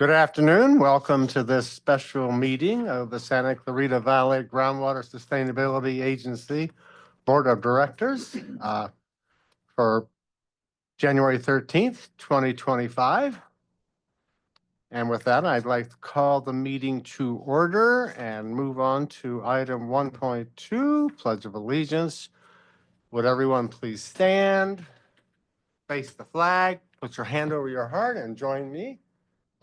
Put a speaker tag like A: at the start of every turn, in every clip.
A: Good afternoon. Welcome to this special meeting of the Santa Clarita Valley Groundwater Sustainability Agency Board of Directors for January 13th, 2025. And with that, I'd like to call the meeting to order and move on to item 1.2, Pledge of Allegiance. Would everyone please stand, face the flag, put your hand over your heart, and join me.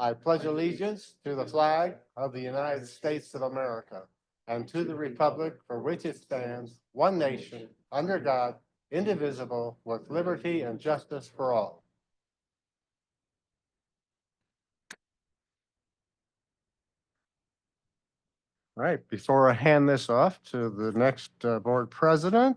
A: I pledge allegiance to the flag of the United States of America and to the republic for which it stands, one nation, under God, indivisible, with liberty and justice for all. All right, before I hand this off to the next board president,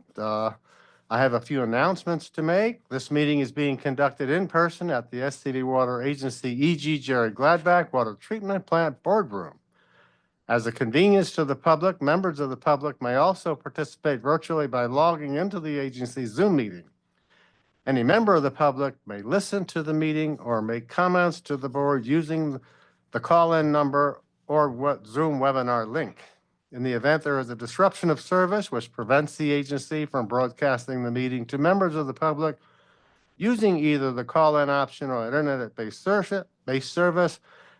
A: I have a few announcements to make. This meeting is being conducted in person at the SCV Water Agency E.G. Jerry Gladbach Water Treatment Plant Boardroom. As a convenience to the public, members of the public may also participate virtually by logging into the agency's Zoom meeting. Any member of the public may listen to the meeting or make comments to the board using the call-in number or Zoom webinar link. In the event there is a disruption of service which prevents the agency from broadcasting the meeting to members of the public using either the call-in option or internet-based service,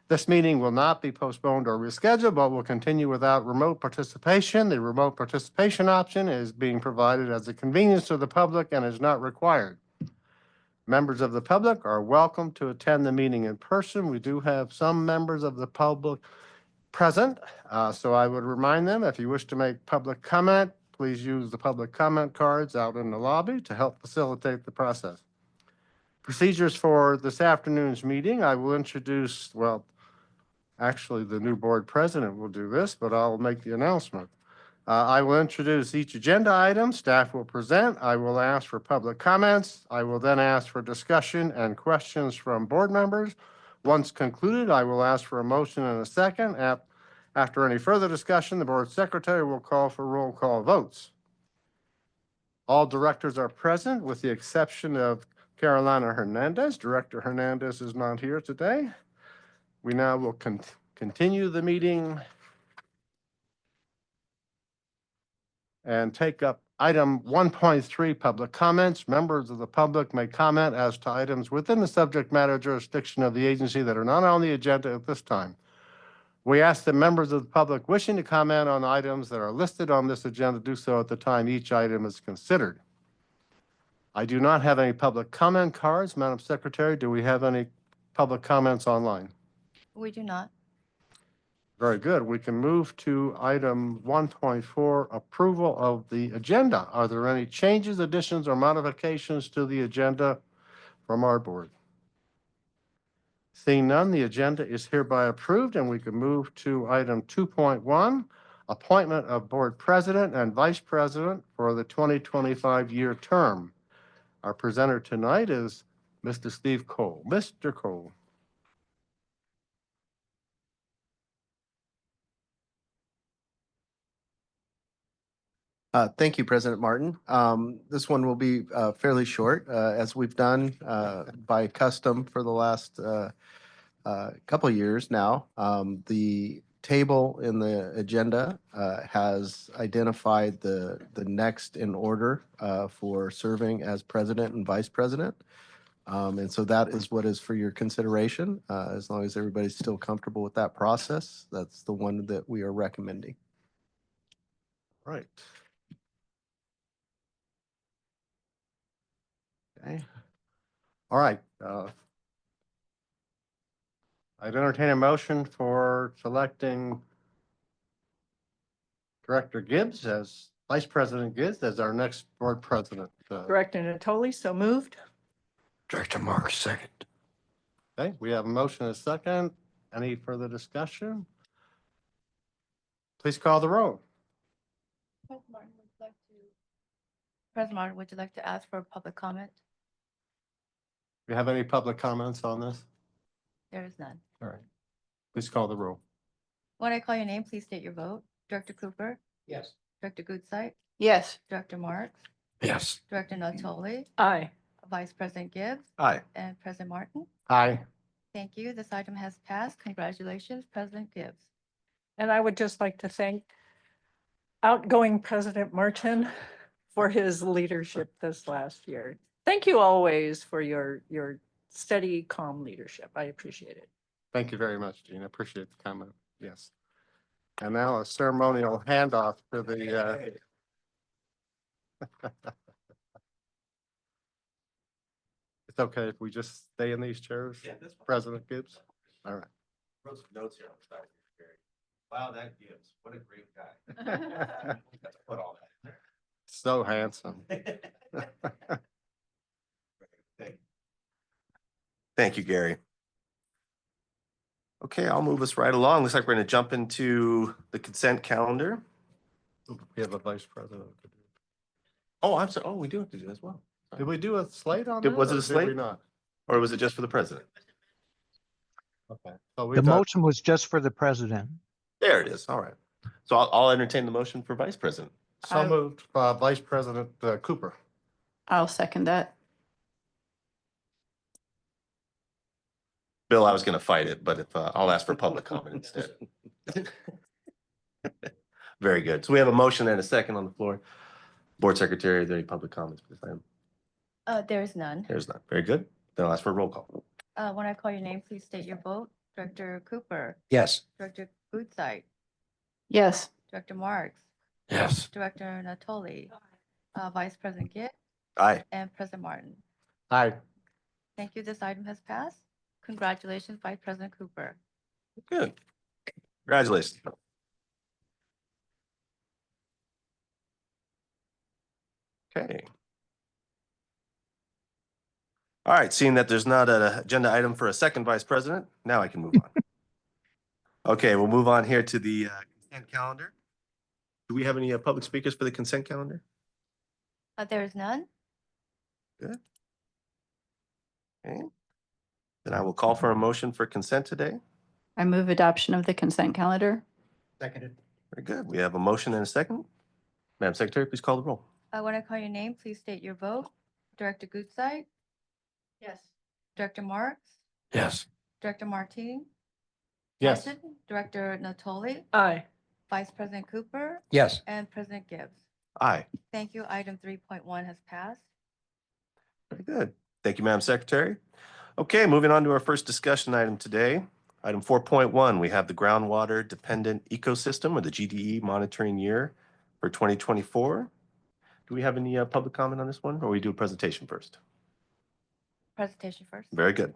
A: this meeting will not be postponed or rescheduled, but will continue without remote participation. The remote participation option is being provided as a convenience to the public and is not required. Members of the public are welcome to attend the meeting in person. We do have some members of the public present, so I would remind them, if you wish to make public comment, please use the public comment cards out in the lobby to help facilitate the process. Procedures for this afternoon's meeting, I will introduce, well, actually the new board president will do this, but I'll make the announcement. I will introduce each agenda item, staff will present, I will ask for public comments, I will then ask for discussion and questions from board members. Once concluded, I will ask for a motion and a second. After any further discussion, the board secretary will call for roll call votes. All directors are present with the exception of Carolina Hernandez. Director Hernandez is not here today. We now will continue the meeting and take up item 1.3, public comments. Members of the public may comment as to items within the subject matter jurisdiction of the agency that are not on the agenda at this time. We ask that members of the public wishing to comment on items that are listed on this agenda do so at the time each item is considered. I do not have any public comment cards. Madam Secretary, do we have any public comments online?
B: We do not.
A: Very good. We can move to item 1.4, approval of the agenda. Are there any changes, additions, or modifications to the agenda from our board? Seeing none, the agenda is hereby approved, and we can move to item 2.1, appointment of board president and vice president for the 2025 year term. Our presenter tonight is Mr. Steve Cole. Mr. Cole.
C: Thank you, President Martin. This one will be fairly short, as we've done by custom for the last couple of years now. The table in the agenda has identified the next in order for serving as president and vice president. And so that is what is for your consideration. As long as everybody's still comfortable with that process, that's the one that we are recommending.
A: Right. Okay. All right. I'd entertain a motion for selecting Director Gibbs as Vice President Gibbs as our next board president.
D: Director Natoli, so moved.
E: Director Marks, second.
A: Okay, we have a motion and a second. Any further discussion? Please call the roll.
B: President Martin, would you like to ask for a public comment?
A: Do you have any public comments on this?
B: There is none.
A: All right. Please call the roll.
B: When I call your name, please state your vote. Director Cooper?
E: Yes.
B: Director Goodsite?
D: Yes.
B: Director Marks?
E: Yes.
B: Director Natoli?
D: Aye.
B: Vice President Gibbs?
C: Aye.
B: And President Martin?
A: Aye.
B: Thank you. This item has passed. Congratulations, President Gibbs.
D: And I would just like to thank outgoing President Martin for his leadership this last year. Thank you always for your steady, calm leadership. I appreciate it.
A: Thank you very much, Gene. I appreciate the comment. Yes. And now a ceremonial handoff to the, it's okay if we just stay in these chairs?
C: Yeah, that's fine.
A: President Gibbs? All right.
C: Wrote some notes here on the side. Wow, that Gibbs, what a great guy. Got to put all that
A: So handsome.
C: in there. Thank you, Gary. Okay, I'll move us right along. Looks like we're going to jump into the consent calendar.
A: We have a vice president.
C: Oh, I'm sorry. Oh, we do have to do that as well.
A: Did we do a slate on
C: Did-
A: that?
C: was it
A: or
C: a
A: did we
C: slate?
A: not?
C: Or was it just for the president?
A: Okay. So we
F: The
A: got,
F: motion was just for the president.
C: There it is. All right. So I'll entertain the motion for vice president.
A: so moved, Vice President Cooper.
G: I'll second that.
C: Bill, I was going to fight it, but if I'll ask for public comment instead. Very good. So we have a motion and a second on the floor. Board Secretary, are there any public comments for this item?
B: There is none.
C: There's none. Very good. Then I'll ask for a roll call.
B: When I call your name, please state your vote. Director Cooper,
E: Yes.
B: Director Gutzeit,
G: Yes.
B: Director Marks,
E: Yes.
B: Director Natoli, Vice President Gibbs,
C: Aye.
B: and President Martin.
A: Aye.
B: Thank you. This item has passed. Congratulations, Vice President Cooper.
C: Good. Congratulations. Okay. All right, seeing that there's not an agenda item for a second vice president, now I can move on. Okay, we'll move on here to the consent calendar. Do we have any public speakers for the consent calendar?
B: There is none.
C: Okay. Then I will call for a motion for consent today.
G: I move adoption of the consent calendar.
A: Seconded.
C: Very good. We have a motion and a second. Madam Secretary, please call the roll.
B: When I call your name, please state your vote. Director Gutzeit,
D: Yes.
B: Director Marks,
E: Yes.
B: Director Martin.
A: Yes.
B: Martin, Director Natoli,
D: Aye.
B: Vice President Cooper,
E: Yes.
B: and President Gibbs.
C: Aye.
B: Thank you. Item 3.1 has passed.
C: Very good. Thank you, Madam Secretary. Okay, moving on to our first discussion item today. Item 4.1, we have the groundwater dependent ecosystem or the GDE monitoring year for 2024. Do we have any public comment on this one or we do a presentation first?
B: Presentation first.
C: Very good.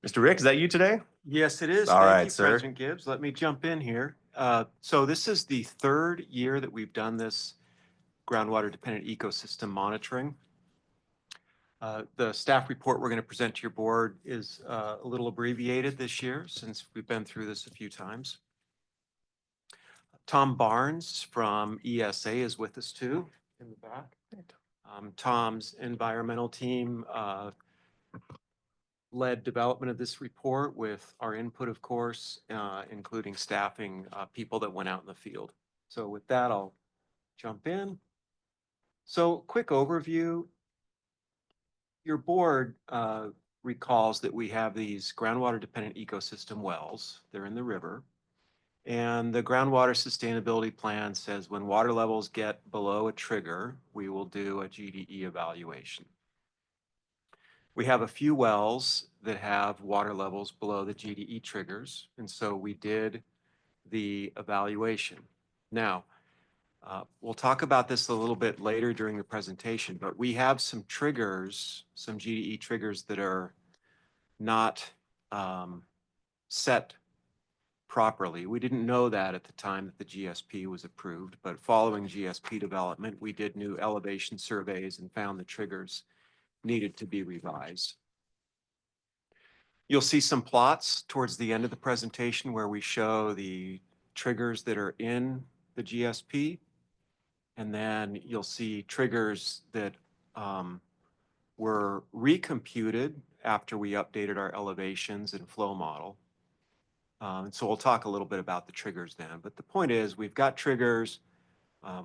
C: Mr. Rick, is that you today?
H: Yes, it is.
C: All
H: Thank
C: right,
H: you,
C: sir.
H: President Gibbs. Let me jump in here. So this is the third year that we've done this groundwater dependent ecosystem monitoring. The staff report we're going to present to your board is a little abbreviated this year since we've been through this a few times. Tom Barnes from ESA is with us too in the back. Tom's environmental team led development of this report with our input, of course, including staffing people that went out in the field. So with that, I'll jump in. So quick overview. Your board recalls that we have these groundwater dependent ecosystem wells. They're in the river. And the groundwater sustainability plan says when water levels get below a trigger, we will do a GDE evaluation. We have a few wells that have water levels below the GDE triggers, and so we did the evaluation. Now, we'll talk about this a little bit later during the presentation, but we have some triggers, some GDE triggers that are not set properly. We didn't know that at the time that the GSP was approved, but following GSP development, we did new elevation surveys and found the triggers needed to be revised. You'll see some plots towards the end of the presentation where we show the triggers that are in the GSP, and then you'll see triggers that were recomputed after we updated our elevations and flow model. And so we'll talk a little bit about the triggers then. But the point is, we've got triggers.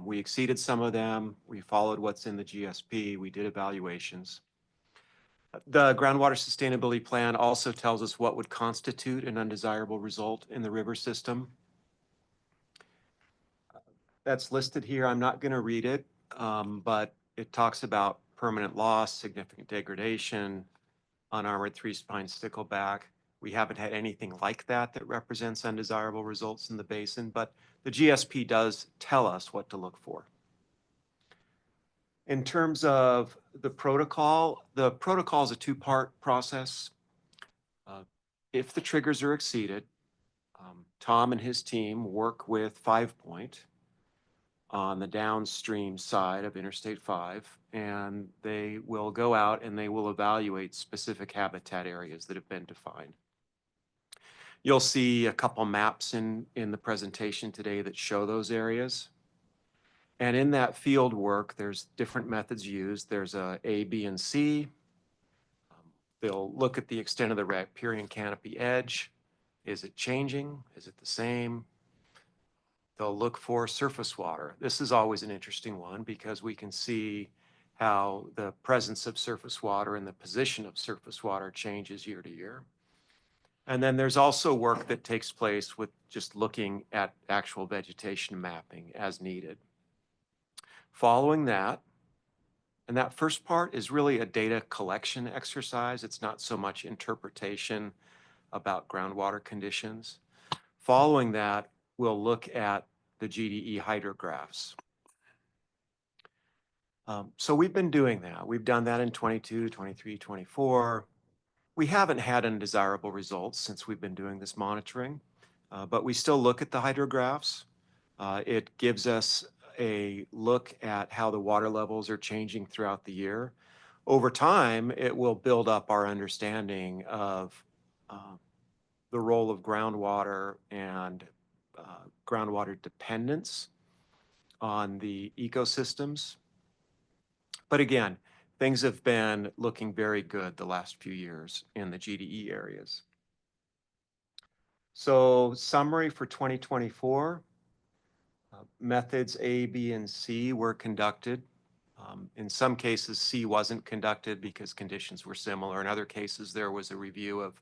H: We exceeded some of them. We followed what's in the GSP. We did evaluations. The groundwater sustainability plan also tells us what would constitute an undesirable result in the river system. That's listed here. I'm not going to read it, but it talks about permanent loss, significant degradation, unarmored three-spine stickleback. We haven't had anything like that that represents undesirable results in the basin, but the GSP does tell us what to look for. In terms of the protocol is a two-part process. If the triggers are exceeded, Tom and his team work with 5 Point on the downstream side of Interstate 5, and they will go out and they will evaluate specific habitat areas that have been defined. You'll see a couple maps in the presentation today that show those areas. And in that field work, there's different methods used. There's A, B, and C. They'll look at the extent of the riparian canopy edge. Is it changing? Is it the same? They'll look for surface water. This is always an interesting one because we can see how the presence of surface water and the position of surface water changes year to year. And then there's also work that takes place with just looking at actual vegetation mapping as needed. Following that, and that first part is really a data collection exercise. It's not so much interpretation about groundwater conditions. Following that, we'll look at the GDE hydrographs. So we've been doing that. We've done that in 22, 23, 24. We haven't had undesirable results since we've been doing this monitoring, but we still look at the hydrographs. It gives us a look at how the water levels are changing throughout the year. Over time, it will build up our understanding of the role of groundwater and groundwater dependence on the ecosystems. But again, things have been looking very good the last few years in the GDE areas. So summary for 2024, methods A, B, and C were conducted. In some cases, C wasn't conducted because conditions were similar. In other cases, there was a review of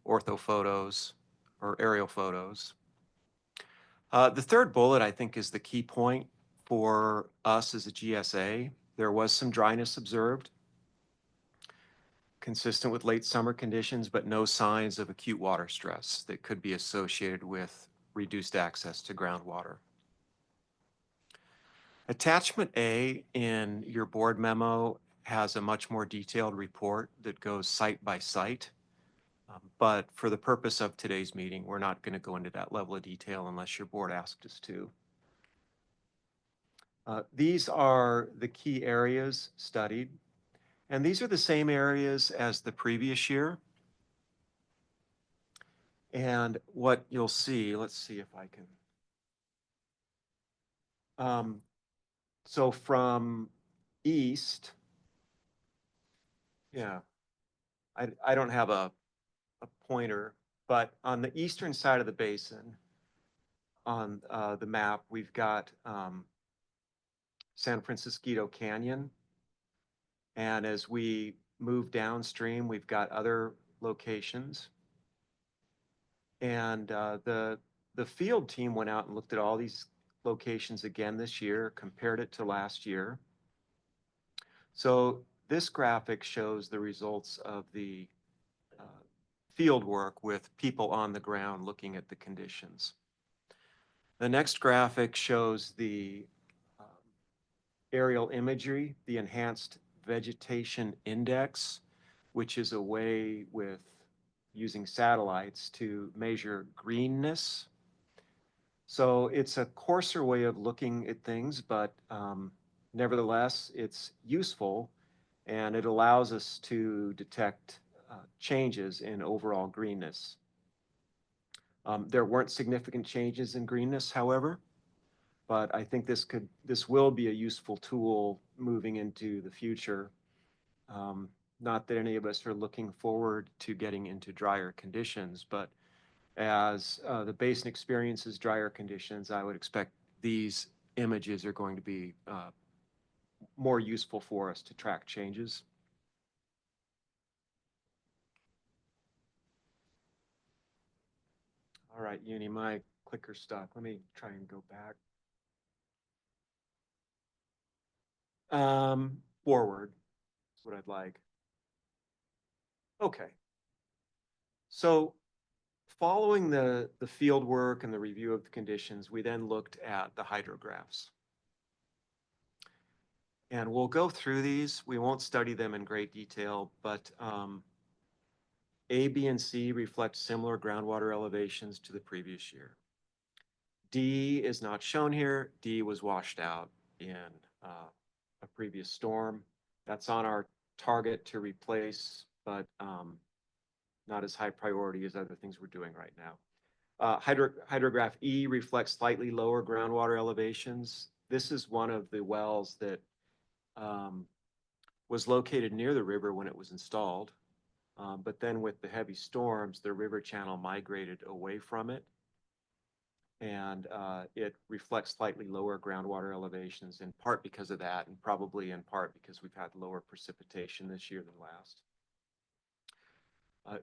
H: orthophotos or aerial photos. The third bullet, I think, is the key point for us as a GSA. There was some dryness observed, consistent with late summer conditions, but no signs of acute water stress that could be associated with reduced access to groundwater. Attachment A in your board memo has a much more detailed report that goes site by site. But for the purpose of today's meeting, we're not going to go into that level of detail unless your board asked us to. These are the key areas studied, and these are the same areas as the previous year. And what you'll see, let's see if I can. So from east, yeah, I don't have a pointer, but on the eastern side of the basin, on the map, we've got San Francisco Canyon. And as we move downstream, we've got other locations. And the field team went out and looked at all these locations again this year, compared it to last year. So this graphic shows the results of the field work with people on the ground looking at the conditions. The next graphic shows the aerial imagery, the enhanced vegetation index, which is a way with using satellites to measure greenness. So it's a coarser way of looking at things, but nevertheless, it's useful and it allows us to detect changes in overall greenness. There weren't significant changes in greenness, however, but I think this will be a useful tool moving into the future. Not that any of us are looking forward to getting into drier conditions, but as the basin experiences drier conditions, I would expect these images are going to be more useful for us to track changes. All right, Uni, my clicker stuck. Let me try and go back. Forward is what I'd like. Okay. So following the field work and the review of the conditions, we then looked at the hydrographs. And we'll go through these. We won't study them in great detail, but A, B, and C reflect similar groundwater elevations to the previous year. D is not shown here. D was washed out in a previous storm. That's on our target to replace, but not as high priority as other things we're doing right now. Hydrograph E reflects slightly lower groundwater elevations. This is one of the wells that was located near the river when it was installed. But then with the heavy storms, the river channel migrated away from it. And it reflects slightly lower groundwater elevations, in part because of that, and probably in part because we've had lower precipitation this year than last.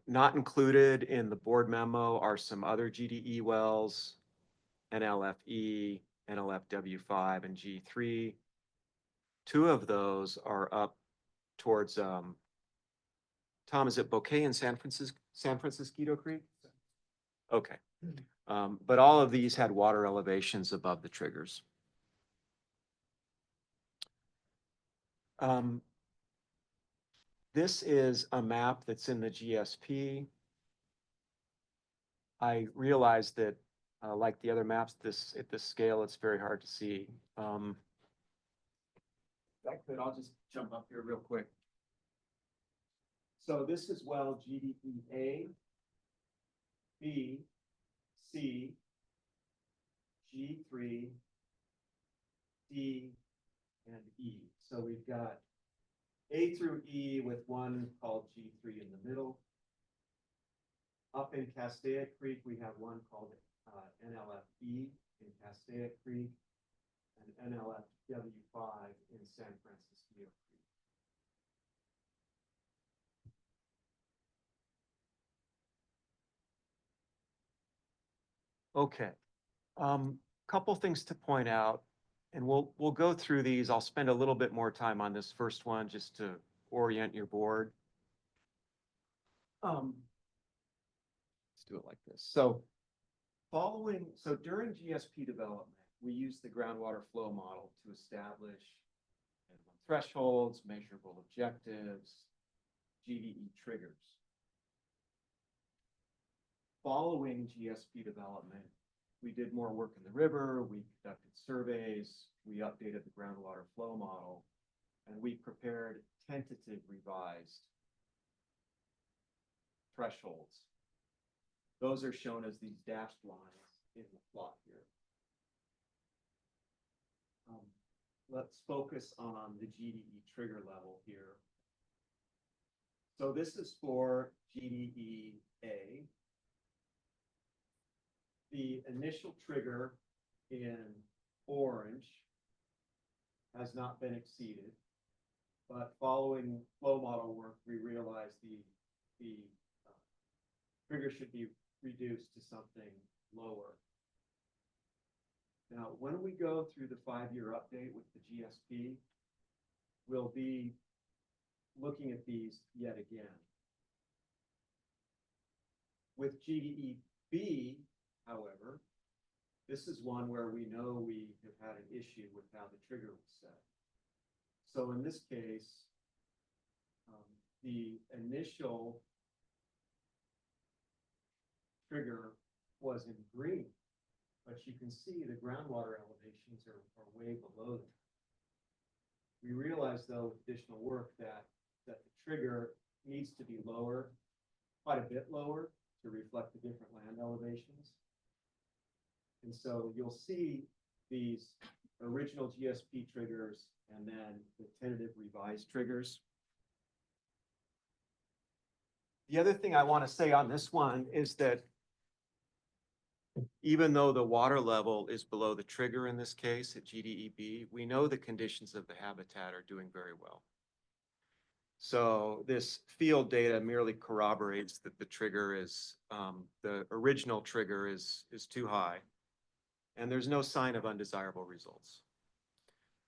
H: Not included in the board memo are some other GDE wells, NLFE, NLFW5, and G3. Two of those are up towards, Tom, is it Bouquet and San Francisco Creek? Okay. But all of these had water elevations above the triggers. This is a map that's in the GSP. I realize that, like the other maps, at this scale, it's very hard to see. If I could, I'll just jump up here real quick. So this is well GDE A, B, C, G3, D, and E. So we've got A through E with one called G3 in the middle. Up in Castaic Creek, we have one called NLFE in Castaic Creek and NLFW5 in San Francisco Creek. Okay, couple things to point out, and we'll go through these. I'll spend a little bit more time on this first one just to orient your board. Let's do it like this. So during GSP development, we use the groundwater flow model to establish minimum thresholds, measurable objectives, GDE triggers. Following GSP development, we did more work in the river, we conducted surveys, we updated the groundwater flow model, and we prepared tentative revised thresholds. Those are shown as these dashed lines in the plot here. Let's focus on the GDE trigger level here. So this is for GDE A. The initial trigger in orange has not been exceeded, but following flow model work, we realized the trigger should be reduced to something lower. Now, when we go through the 5-year update with the GSP, we'll be looking at these yet again. With GDE B, however, this is one where we know we have had an issue with how the trigger was set. So in this case, the initial trigger was in green, but you can see the groundwater elevations are way below that. We realized, though, with additional work that the trigger needs to be lower, quite a bit lower, to reflect the different land elevations. And so you'll see these original GSP triggers and then the tentative revised triggers. The other thing I want to say on this one is that even though the water level is below the trigger in this case at GDEB, we know the conditions of the habitat are doing very well. So this field data merely corroborates that the trigger is, the original trigger is too high. And there's no sign of undesirable results.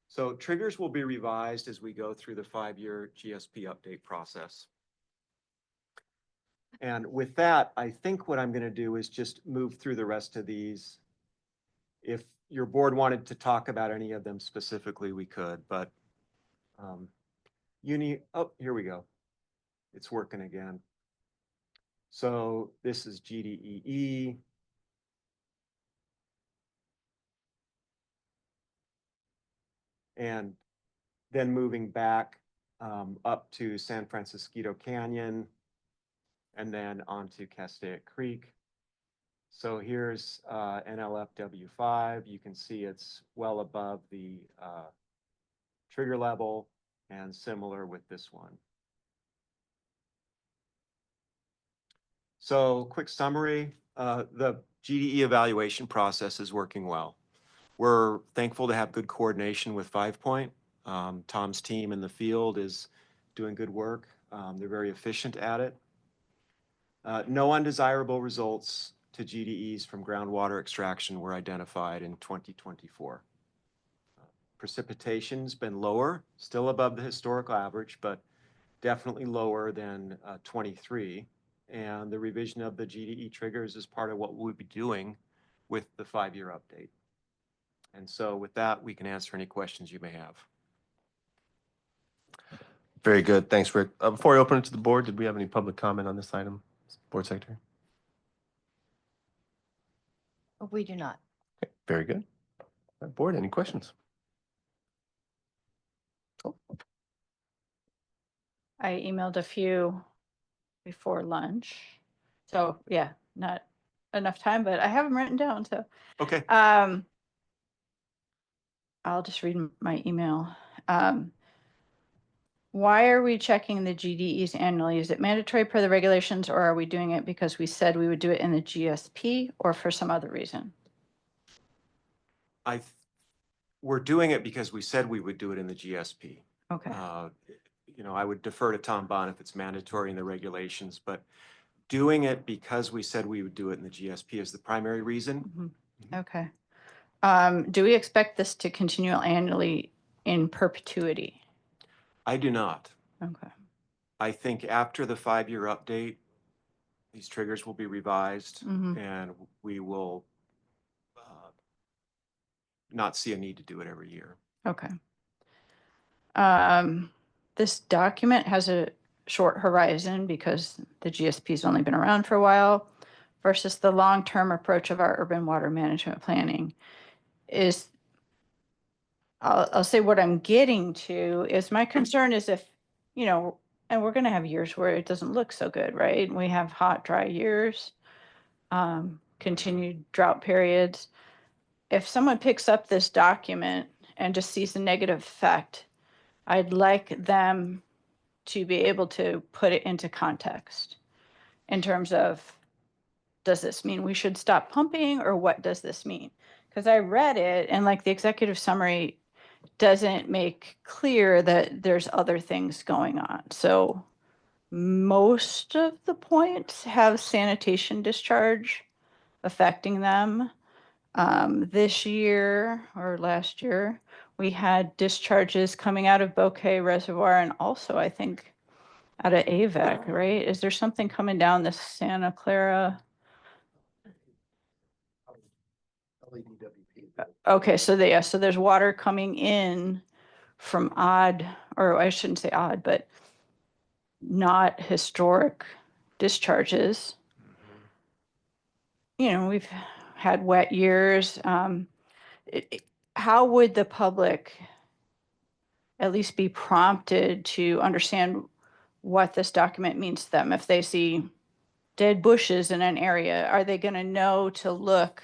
H: So triggers will be revised as we go through the 5-year GSP update process. And with that, I think what I'm going to do is just move through the rest of these. If your board wanted to talk about any of them specifically, we could, but oh, here we go. It's working again. So this is GDEE. And then moving back up to San Francisco Canyon and then onto Castaic Creek. So here's NLFW5. You can see it's well above the trigger level and similar with this one. So quick summary, the GDE evaluation process is working well. We're thankful to have good coordination with 5 Point. Tom's team in the field is doing good work. They're very efficient at it. No undesirable results to GDEs from groundwater extraction were identified in 2024. Precipitation's been lower, still above the historical average, but definitely lower than 23. And the revision of the GDE triggers is part of what we'll be doing with the 5-year update. And so with that, we can answer any questions you may have.
F: Very good. Thanks, Rick. Before we open it to the board, did we have any public comment on this item? Board Secretary?
B: We do not.
F: Okay, very good. All right, board, any questions? Oh,
G: I emailed a few before lunch. So yeah, not enough time, but I have them written down. So
H: Okay.
G: I'll just read my email. Why are we checking the GDEs annually? Is it mandatory per the regulations, or are we doing it because we said we would do it in the GSP or for some other reason?
H: We're doing it because we said we would do it in the GSP.
G: Okay.
H: I would defer to Tom Bond if it's mandatory in the regulations, but doing it because we said we would do it in the GSP is the primary reason.
G: Okay. Do we expect this to continue annually in perpetuity?
H: I do not.
G: Okay.
H: I think after the 5-year update, these triggers will be revised and we will not see a need to do it every year.
G: Okay. This document has a short horizon because the GSP's only been around for a while versus the long-term approach of our urban water management planning. I'll say what I'm getting to is my concern is if, and we're going to have years where it doesn't look so good, right? We have hot, dry years, continued drought periods. If someone picks up this document and just sees the negative effect, I'd like them to be able to put it into context in terms of, does this mean we should stop pumping, or what does this mean? Because I read it and like the executive summary doesn't make clear that there's other things going on. So most of the points have sanitation discharge affecting them. This year or last year, we had discharges coming out of Bouquet Reservoir and also, I think, out of AVEC, right? Is there something coming down the Santa Clara? Okay, so there's water coming in from odd, or I shouldn't say odd, but not historic discharges. We've had wet years. How would the public at least be prompted to understand what this document means to them? If they see dead bushes in an area, are they going to know to look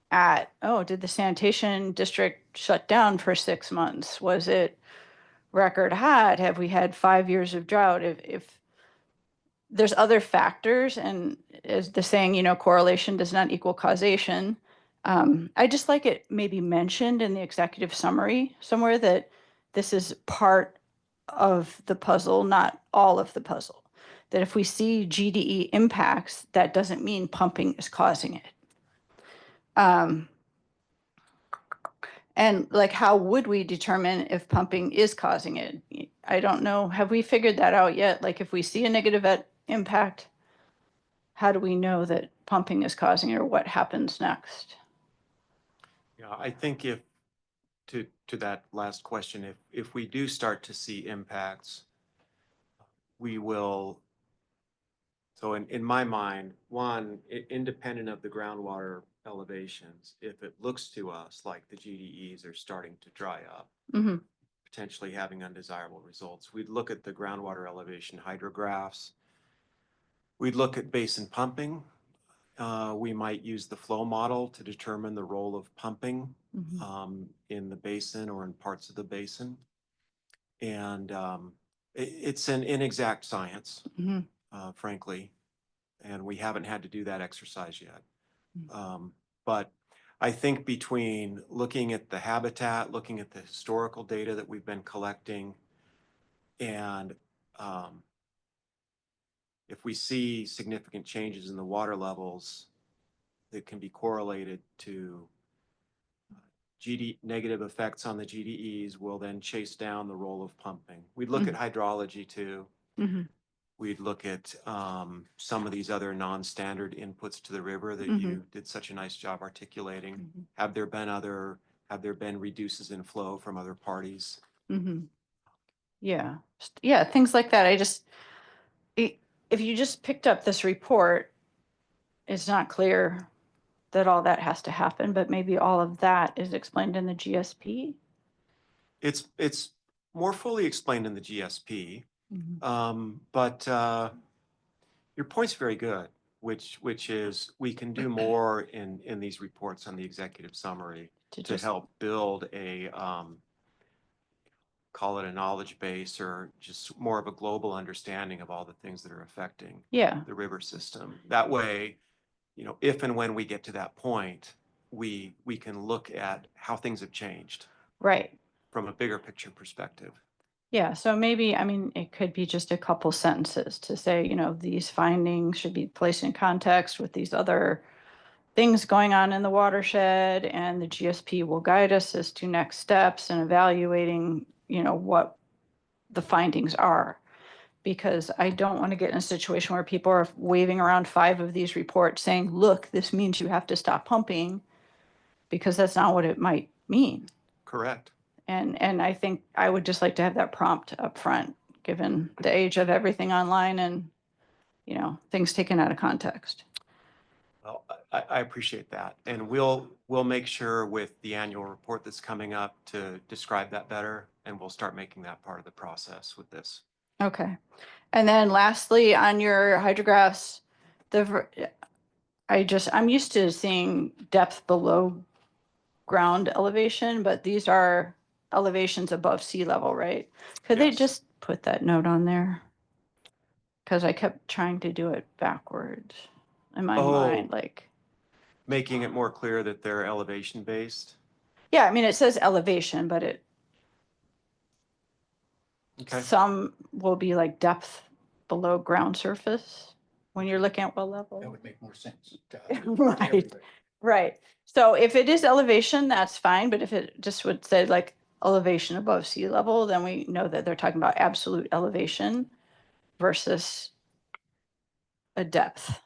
G: at, oh, did the sanitation district shut down for 6 months? Was it record hot? Have we had 5 years of drought? If there's other factors, and as the saying, correlation does not equal causation. I just like it maybe mentioned in the executive summary somewhere that this is part of the puzzle, not all of the puzzle. That if we see GDE impacts, that doesn't mean pumping is causing it. And like, how would we determine if pumping is causing it? I don't know. Have we figured that out yet? Like, if we see a negative impact, how do we know that pumping is causing it, or what happens next?
H: Yeah, I think if, to that last question, if we do start to see impacts, we will, so in my mind, one, independent of the groundwater elevations, if it looks to us like the GDEs are starting to dry up,
G: Hmm.
H: potentially having undesirable results, we'd look at the groundwater elevation hydrographs. We'd look at basin pumping. We might use the flow model to determine the role of pumping in the basin or in parts of the basin. And it's an inexact science, frankly, and we haven't had to do that exercise yet. But I think between looking at the habitat, looking at the historical data that we've been collecting, and if we see significant changes in the water levels that can be correlated to negative effects on the GDEs, will then chase down the role of pumping. We'd look at hydrology too. We'd look at some of these other non-standard inputs to the river that you did such a nice job articulating. Have there been reduces in flow from other parties?
G: Yeah, yeah, things like that. If you just picked up this report, it's not clear that all that has to happen, but maybe all of that is explained in the GSP.
H: It's more fully explained in the GSP, but your point's very good, which is we can do more in these reports on the executive summary to help build a call it a knowledge base, or just more of a global understanding of all the things that are affecting the river system. That way, if and when we get to that point, we can look at how things have changed.
G: Right.
H: From a bigger picture perspective.
G: Yeah, so maybe, I mean, it could be just a couple sentences to say, these findings should be placed in context with these other things going on in the watershed, and the GSP will guide us as to next steps and evaluating, what the findings are. Because I don't want to get in a situation where people are waving around 5 of these reports saying, look, this means you have to stop pumping, because that's not what it might mean.
H: Correct.
G: And I think I would just like to have that prompt up front, given the age of everything online and, things taken out of context.
H: Well, I appreciate that. And we'll make sure with the annual report that's coming up to describe that better, and we'll start making that part of the process with this.
G: Okay. And then lastly, on your hydrographs, I'm used to seeing depth below ground elevation, but these are elevations above sea level, right? Could they
H: Yes.
G: just put that note on there? Because I kept trying to do it backwards in my mind, like.
H: Making it more clear that they're elevation based.
G: Yeah, I mean, it says elevation, but some will be like depth below ground surface when you're looking at well level.
E: That would make more sense.
G: Right, right. So if it is elevation, that's fine, but if it just would say like elevation above sea level, then we know that they're talking about absolute elevation versus a depth.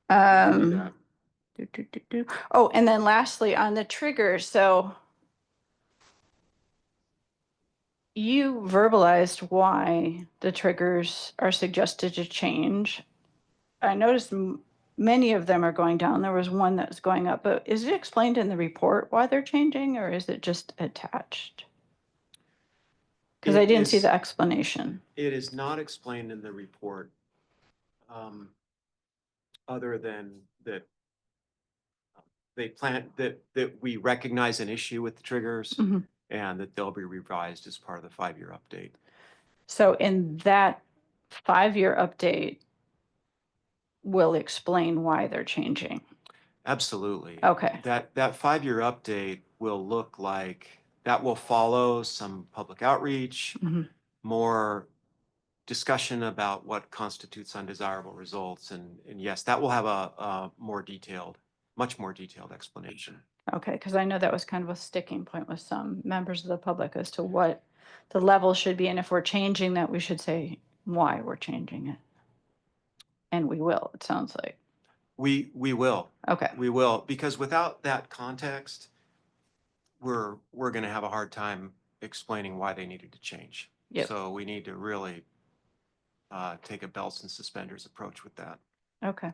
G: Oh, and then lastly, on the triggers, so you verbalized why the triggers are suggested to change. I noticed many of them are going down. There was one that's going up, but is it explained in the report why they're changing, or is it just attached? Because I didn't see the explanation.
H: It is not explained in the report, other than that they plan that we recognize an issue with the triggers, and that they'll be revised as part of the 5-year update.
G: So in that 5-year update, will explain why they're changing.
H: Absolutely.
G: Okay.
H: That 5-year update will look like That will follow some public outreach,
G: Mhm.
H: more discussion about what constitutes undesirable results. And yes, that will have a more detailed, much more detailed explanation.
G: Okay, because I know that was kind of a sticking point with some members of the public as to what the level should be, and if we're changing that, we should say why we're changing it. And we will, it sounds like.
H: We will,
G: Okay,
H: we will, because without that context, we're going to have a hard time explaining why they needed to change.
G: Yep.
H: So we need to really take a belts and suspenders approach with that.
G: okay.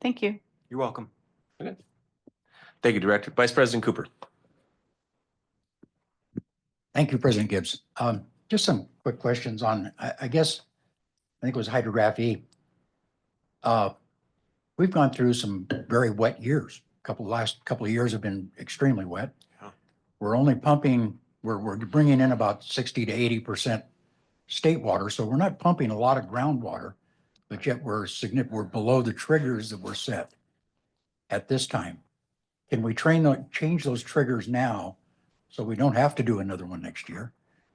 G: Thank you.
H: You're welcome.
F: Thank you, Director. Vice President Cooper.
E: Thank you, President Gibbs. Just some quick questions on, I guess, I think it was hydrography. We've gone through some very wet years. Last couple of years have been extremely wet.
H: Yeah.
E: We're only pumping, we're bringing in about 60 to 80% state water. So we're not pumping a lot of groundwater, but yet we're below the triggers that were set at this time. Can we change those triggers now so we don't have to do another one next year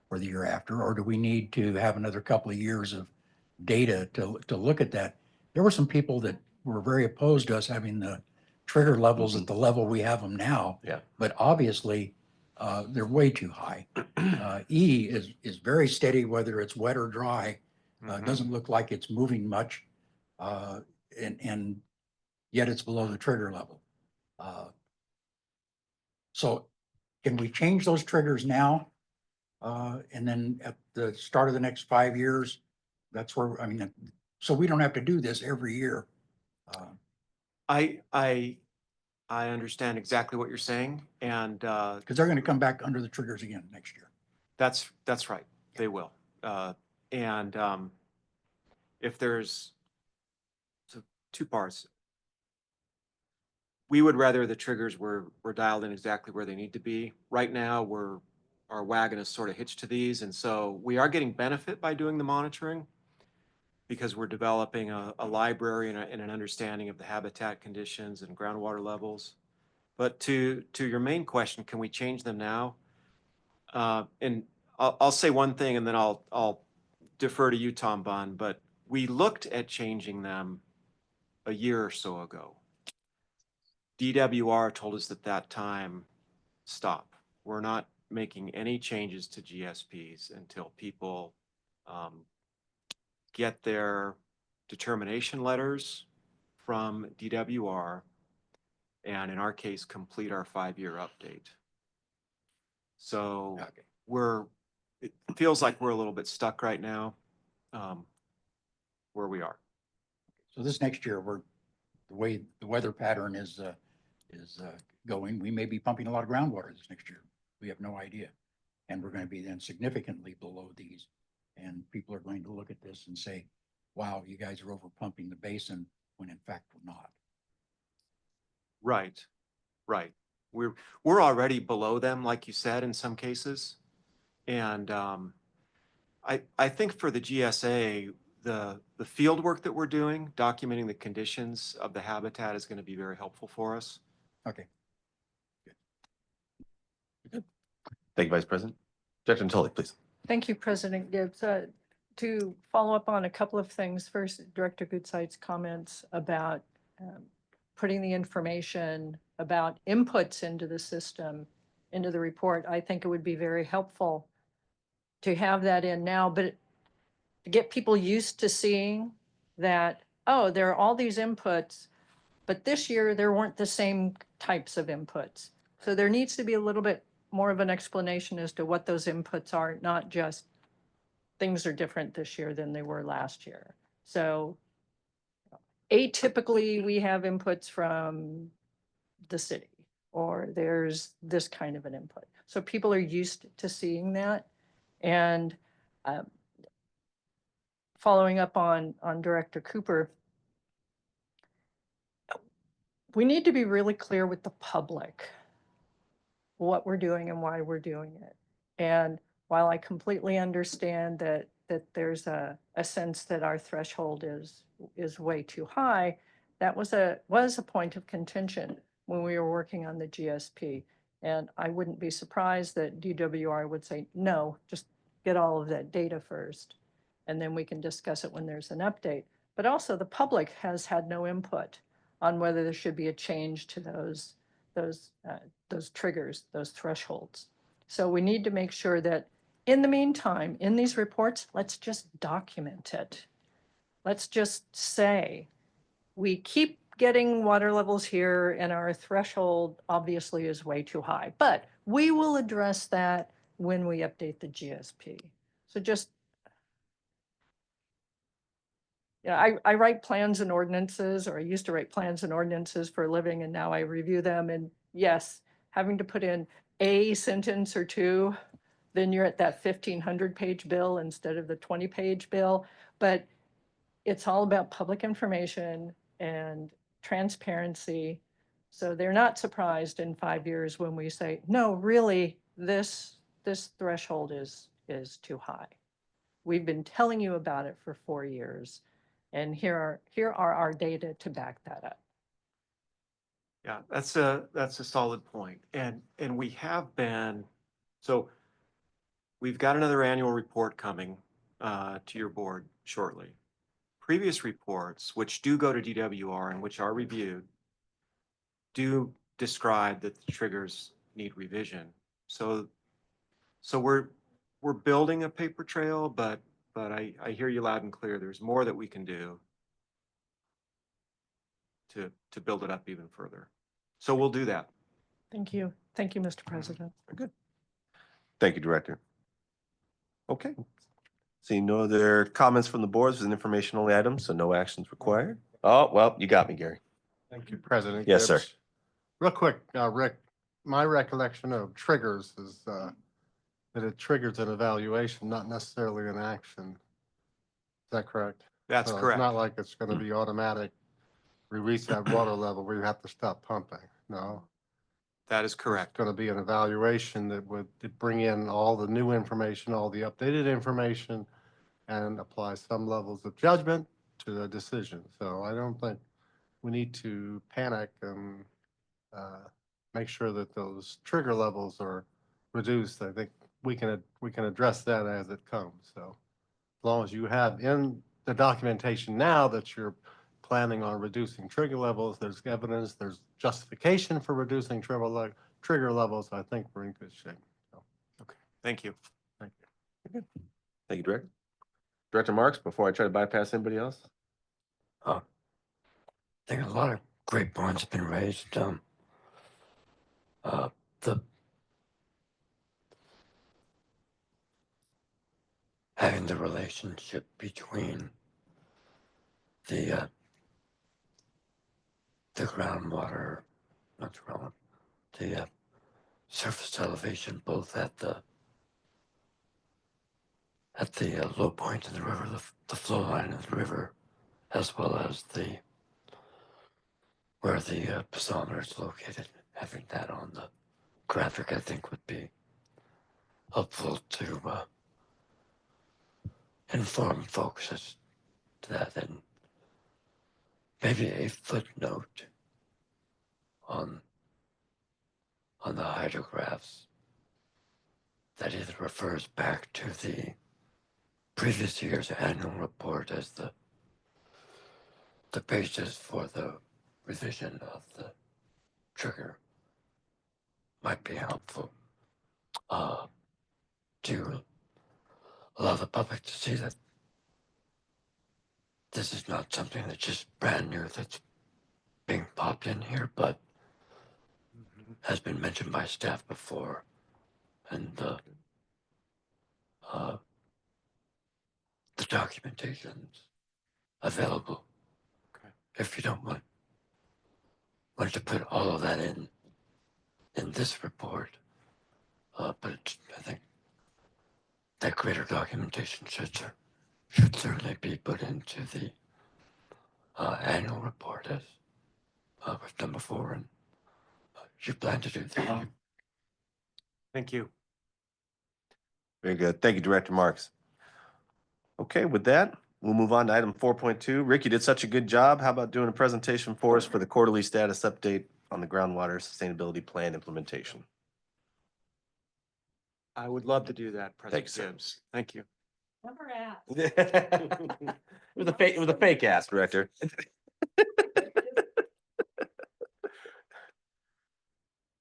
E: or the year after? Or do we need to have another couple of years of data to look at that? There were some people that were very opposed to us having the trigger levels at the level we have them now.
F: Yeah.
E: But obviously, they're way too high. E is very steady, whether it's wet or dry.
H: Mhm.
E: Doesn't look like it's moving much. And yet it's below the trigger level. So can we change those triggers now? And then at the start of the next 5 years, that's where, I mean, so we don't have to do this every year.
H: I understand exactly what you're saying, and
E: Because they're going to come back under the triggers again next year.
H: that's right. They will. And if there's so two parts, we would rather the triggers were dialed in exactly where they need to be. Right now, our wagon is sort of hitched to these, and so we are getting benefit by doing the monitoring because we're developing a library and an understanding of the habitat conditions and groundwater levels. But to your main question, can we change them now? And I'll say one thing, and then I'll defer to you, Tom Bond. But we looked at changing them a year or so ago. DWR told us at that time, stop. We're not making any changes to GSPs until people get their determination letters from DWR, and in our case, complete our 5-year update. So it feels like we're a little bit stuck right now where we are.
E: So this next year, the way the weather pattern is going, we may be pumping a lot of groundwater this next year. We have no idea. And we're going to be then significantly below these. And people are going to look at this and say, wow, you guys are over pumping the basin, when in fact we're not.
H: Right. We're already below them, like you said, in some cases. And I think for the GSA, the field work that we're doing, documenting the conditions of the habitat is going to be very helpful for us.
E: Okay.
F: Thank you, Vice President. Director Natoli, please.
D: Thank you, President Gibbs. To follow up on a couple of things, first, Director Goodside's comments about putting the information about inputs into the system, into the report. I think it would be very helpful to have that in now, but to get people used to seeing that, oh, there are all these inputs, but this year there weren't the same types of inputs. So there needs to be a little bit more of an explanation as to what those inputs are, not just things are different this year than they were last year. So atypically, we have inputs from the city, or there's this kind of an input. So people are used to seeing that. And following up on Director Cooper, we need to be really clear with the public what we're doing and why we're doing it. And while I completely understand that there's a sense that our threshold is way too high, that was a point of contention when we were working on the GSP. And I wouldn't be surprised that DWR would say, no, just get all of that data first. And then we can discuss it when there's an update. But also the public has had no input on whether there should be a change to those triggers, those thresholds. So we need to make sure that in the meantime, in these reports, let's just document it. Let's just say, we keep getting water levels here and our threshold obviously is way too high, but we will address that when we update the GSP. So just, I write plans and ordinances, or I used to write plans and ordinances for a living, and now I review them. And yes, having to put in a sentence or two, then you're at that 1,500-page bill instead of the 20-page bill. But it's all about public information and transparency. So they're not surprised in 5 years when we say, no, really, this threshold is too high. We've been telling you about it for 4 years, and here are our data to back that up.
H: Yeah, that's a solid point. And we have been, so we've got another annual report coming to your board shortly. Previous reports, which do go to DWR and which are reviewed, do describe that the triggers need revision. So we're building a paper trail, but I hear you loud and clear. There's more that we can do to build it up even further. So we'll do that.
D: Thank you. Thank you, Mr. President.
F: Very good. Thank you, Director. Okay. Seeing no other comments from the boards, it's an information-only item, so no actions required. Oh, well, you got me, Gary.
A: Thank you, President.
F: Yes, sir.
A: Gibbs. Real quick, Rick, my recollection of triggers is that it triggers an evaluation, not necessarily an action. Is that correct?
H: That's
A: So
H: correct.
A: It's not like it's going to be automatic. We reach that water level, we have to stop pumping. No.
H: That is correct.
A: It's going to be an evaluation that would bring in all the new information, all the updated information, and apply some levels of judgment to the decision. So I don't think we need to panic and make sure that those trigger levels are reduced. I think we can address that as it comes. So as long as you have in the documentation now that you're planning on reducing trigger levels, there's evidence, there's justification for reducing trigger levels, I think we're in good shape. So,
H: Okay, thank you.
A: thank you.
F: Thank you, Director. Director Marks, before I try to bypass anybody else?
I: I think a lot of great points have been raised. The having the relationship between the groundwater, not the groundwater, the surface elevation, both at the low point in the river, the flow line of the river, as well as where the piezometer is located. Having that on the graphic, I think, would be helpful to inform folks as to that, and maybe a footnote on the hydrographs that either refers back to the previous year's annual report as the basis for the revision of the trigger might be helpful to allow the public to see that this is not something that's just brand new that's being popped in here, but has been mentioned by staff before, and the documentation's available.
H: Okay.
I: If you don't want to put all of that in this report, but I think that greater documentation should certainly be put into the annual report as we've done before, and you plan to do that.
H: Thank you.
F: Very good. Thank you, Director Marks. Okay, with that, we'll move on to item 4.2. Rick, you did such a good job. How about doing a presentation for us for the quarterly status update on the groundwater sustainability plan implementation?
H: I would love to do that, President
F: Thanks, sir.
H: Gibbs. Thank you.
D: Never asked.
F: It was a fake ass, Director.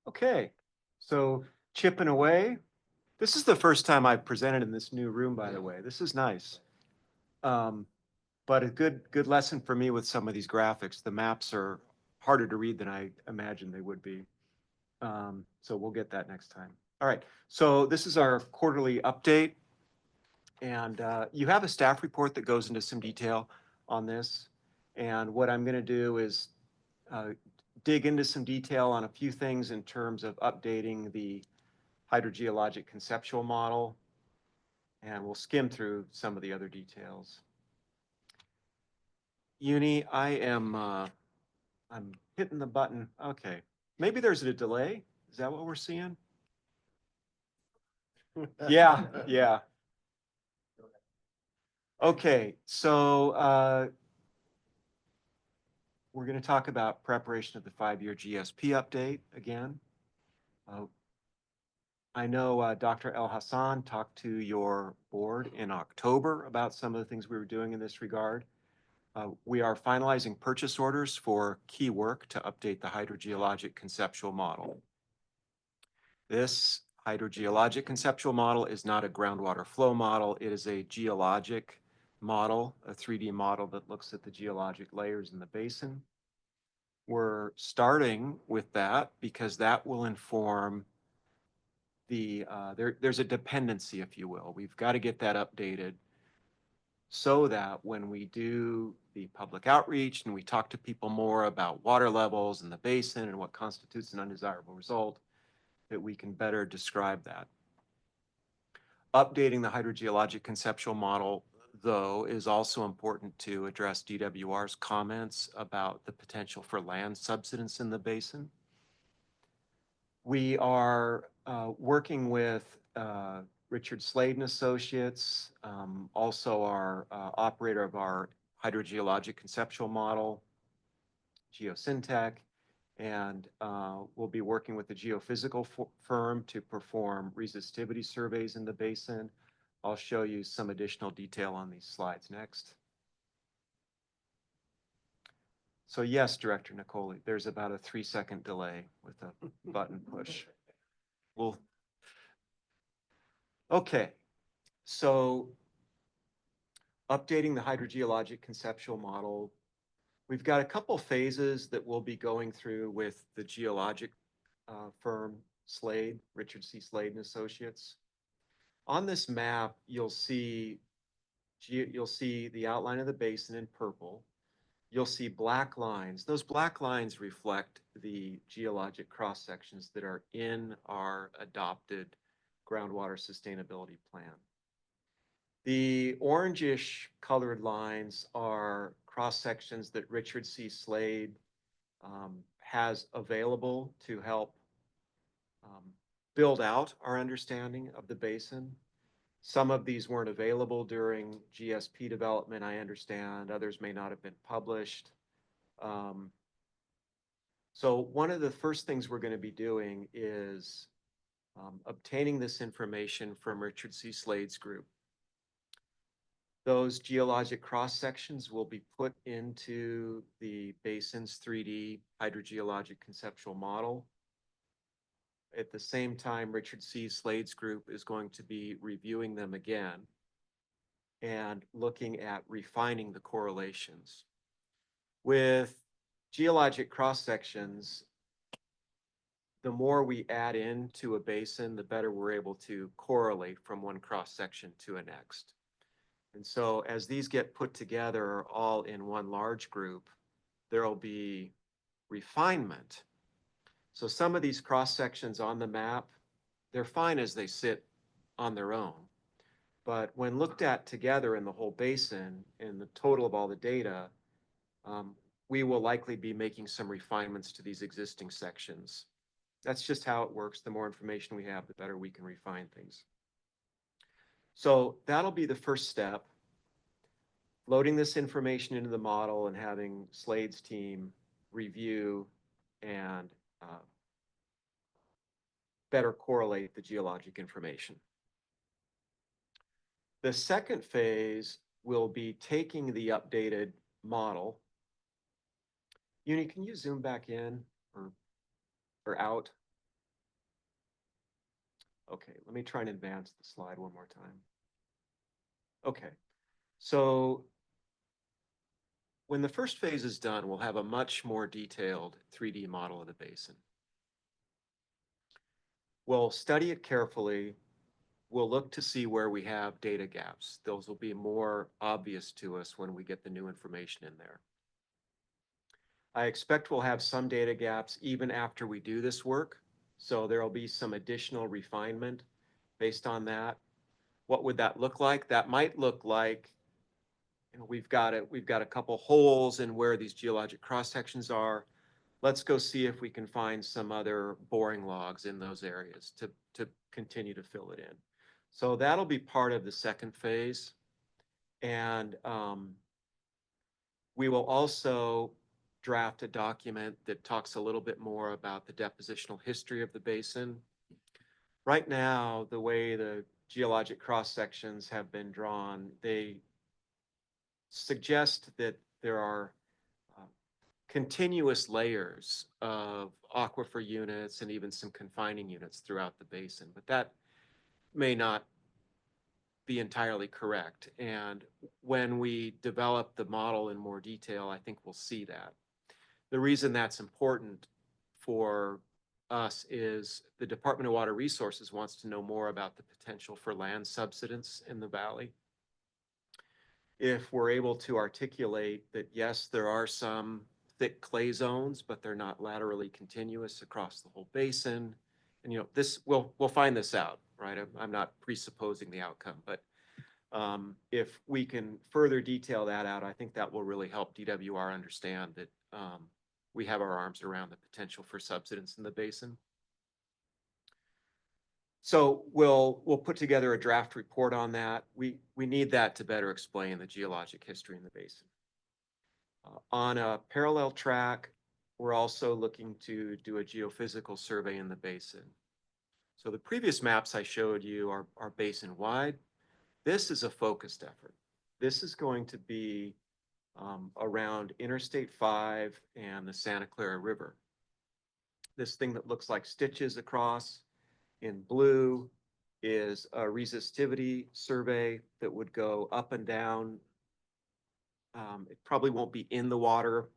H: Okay, so chipping away. This is the first time I've presented in this new room, by the way. This is nice. But a good lesson for me with some of these graphics. The maps are harder to read than I imagined they would be. So we'll get that next time. All right, so this is our quarterly update. And you have a staff report that goes into some detail on this. And what I'm going to do is dig into some detail on a few things in terms of updating the hydrogeologic conceptual model. And we'll skim through some of the other details. Uni, I'm hitting the button. Okay, maybe there's a delay. Is that what we're seeing? Yeah, yeah. Okay, so we're going to talk about preparation of the 5-year GSP update again. I know Dr. El Hassan talked to your board in October about some of the things we were doing in this regard. We are finalizing purchase orders for key work to update the hydrogeologic conceptual model. This hydrogeologic conceptual model is not a groundwater flow model. It is a geologic model, a 3D model that looks at the geologic layers in the basin. We're starting with that because that will inform the, there's a dependency, if you will. We've got to get that updated so that when we do the public outreach and we talk to people more about water levels in the basin and what constitutes an undesirable result, that we can better describe that. Updating the hydrogeologic conceptual model, though, is also important to address DWR's comments about the potential for land subsidence in the basin. We are working with Richard Slade and Associates, also our operator of our hydrogeologic conceptual model, Geosyntec, and we'll be working with the geophysical firm to perform resistivity surveys in the basin. I'll show you some additional detail on these slides next. So yes, Director Nicoli, there's about a 3-second delay with a button push. Okay, so updating the hydrogeologic conceptual model. We've got a couple phases that we'll be going through with the geologic firm Slade, Richard C. Slade and Associates. On this map, you'll see the outline of the basin in purple. You'll see black lines. Those black lines reflect the geologic cross sections that are in our adopted groundwater sustainability plan. The orangish colored lines are cross sections that Richard C. Slade has available to help build out our understanding of the basin. Some of these weren't available during GSP development, I understand. Others may not have been published. So one of the first things we're going to be doing is obtaining this information from Richard C. Slade's group. Those geologic cross sections will be put into the basin's 3D hydrogeologic conceptual model. At the same time, Richard C. Slade's group is going to be reviewing them again and looking at refining the correlations. With geologic cross sections, the more we add into a basin, the better we're able to correlate from one cross section to a next. And so as these get put together all in one large group, there'll be refinement. So some of these cross sections on the map, they're fine as they sit on their own. But when looked at together in the whole basin and the total of all the data, we will likely be making some refinements to these existing sections. That's just how it works. The more information we have, the better we can refine things. So that'll be the first step, loading this information into the model and having Slade's team review and better correlate the geologic information. The second phase will be taking the updated model. Uni, can you zoom back in or out? Okay, let me try and advance the slide one more time. Okay, so when the first phase is done, we'll have a much more detailed 3D model of the basin. We'll study it carefully. We'll look to see where we have data gaps. Those will be more obvious to us when we get the new information in there. I expect we'll have some data gaps even after we do this work. So there'll be some additional refinement based on that. What would that look like? That might look like, you know, we've got a couple holes in where these geologic cross sections are. Let's go see if we can find some other boring logs in those areas to continue to fill it in. So that'll be part of the second phase. And we will also draft a document that talks a little bit more about the depositional history of the basin. Right now, the way the geologic cross sections have been drawn, they suggest that there are continuous layers of aquifer units and even some confining units throughout the basin, but that may not be entirely correct. And when we develop the model in more detail, I think we'll see that. The reason that's important for us is the Department of Water Resources wants to know more about the potential for land subsidence in the valley. If we're able to articulate that, yes, there are some thick clay zones, but they're not laterally continuous across the whole basin. And, you know, this, we'll find this out, right? I'm not presupposing the outcome, but if we can further detail that out, I think that will really help DWR understand that we have our arms around the potential for subsidence in the basin. So we'll put together a draft report on that. We need that to better explain the geologic history in the basin. On a parallel track, we're also looking to do a geophysical survey in the basin. So the previous maps I showed you are basin wide. This is a focused effort. This is going to be around Interstate 5 and the Santa Clara River. This thing that looks like stitches across in blue is a resistivity survey that would go up and down. It probably won't be in the water,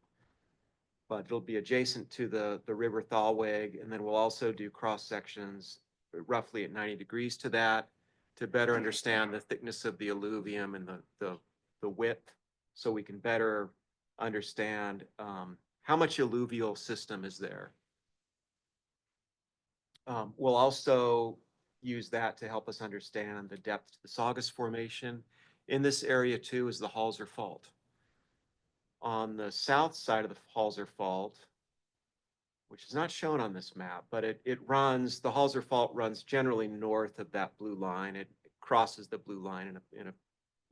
H: but it'll be adjacent to the river Thalweg. And then we'll also do cross sections roughly at 90 degrees to that to better understand the thickness of the alluvium and the width, so we can better understand how much alluvial system is there. We'll also use that to help us understand the depth to the Saugus Formation. In this area too is the Halser Fault. On the south side of the Halser Fault, which is not shown on this map, but the Halser Fault runs generally north of that blue line. It crosses the blue line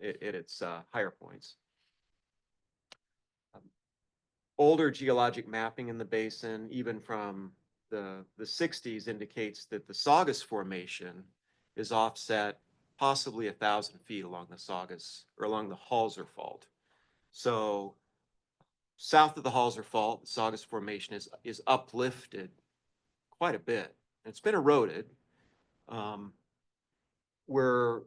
H: at its higher points. Older geologic mapping in the basin, even from the 60s, indicates that the Saugus Formation is offset possibly 1,000 feet along the Saugus or along the Halser Fault. So south of the Halser Fault, the Saugus Formation is uplifted quite a bit. And it's been eroded. We're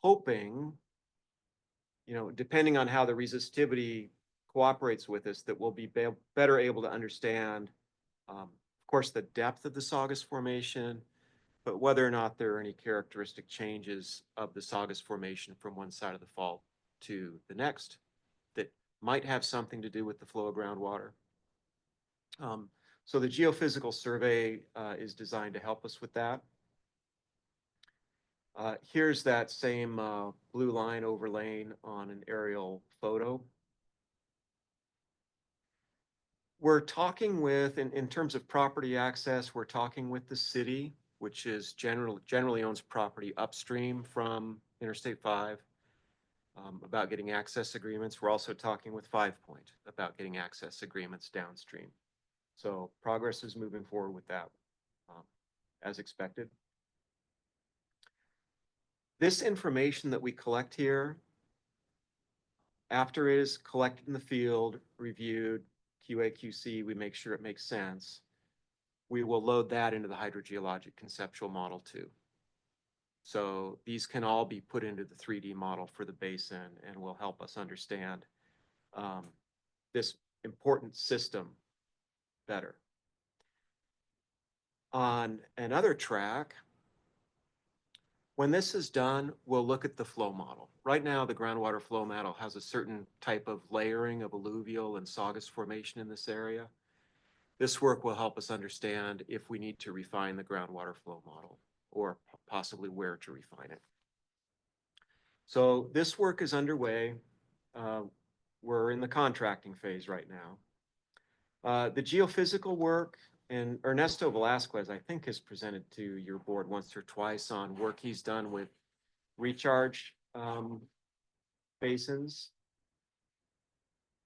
H: hoping, you know, depending on how the resistivity cooperates with us, that we'll be better able to understand, of course, the depth of the Saugus Formation, but whether or not there are any characteristic changes of the Saugus Formation from one side of the fault to the next that might have something to do with the flow of groundwater. So the geophysical survey is designed to help us with that. Here's that same blue line overlaying on an aerial photo. We're talking with, in terms of property access, we're talking with the city, which is generally owns property upstream from Interstate 5, about getting access agreements. We're also talking with 5 Point about getting access agreements downstream. So progress is moving forward with that. as expected. This information that we collect here, after it is collected in the field, reviewed, QA/QC, we make sure it makes sense. We will load that into the hydrogeologic conceptual model too. So these can all be put into the 3D model for the basin and will help us understand this important system better. On another track, when this is done, we'll look at the flow model. Right now, the groundwater flow model has a certain type of layering of alluvial and saugus formation in this area. This work will help us understand if we need to refine the groundwater flow model or possibly where to refine it. So this work is underway. We're in the contracting phase right now. The geophysical work, and Ernesto Velasquez, I think, has presented to your board once or twice on work he's done with recharge basins.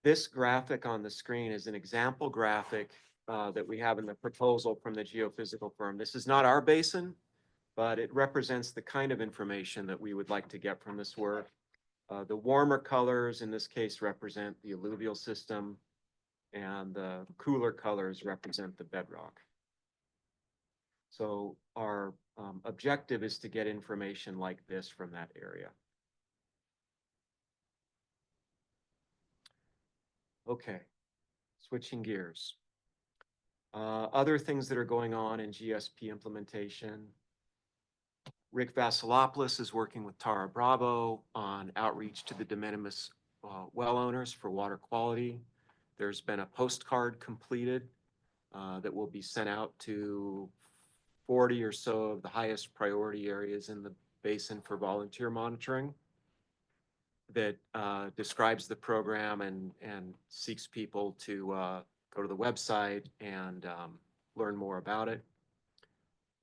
H: This graphic on the screen is an example graphic that we have in the proposal from the geophysical firm. This is not our basin, but it represents the kind of information that we would like to get from this work. The warmer colors in this case represent the alluvial system, and the cooler colors represent the bedrock. So our objective is to get information like this from that area. Okay, switching gears. Other things that are going on in GSP implementation. Rick Vasilopoulos is working with Tara Bravo on outreach to the de minimis well owners for water quality. There's been a postcard completed that will be sent out to 40 or so of the highest priority areas in the basin for volunteer monitoring that describes the program and seeks people to go to the website and learn more about it.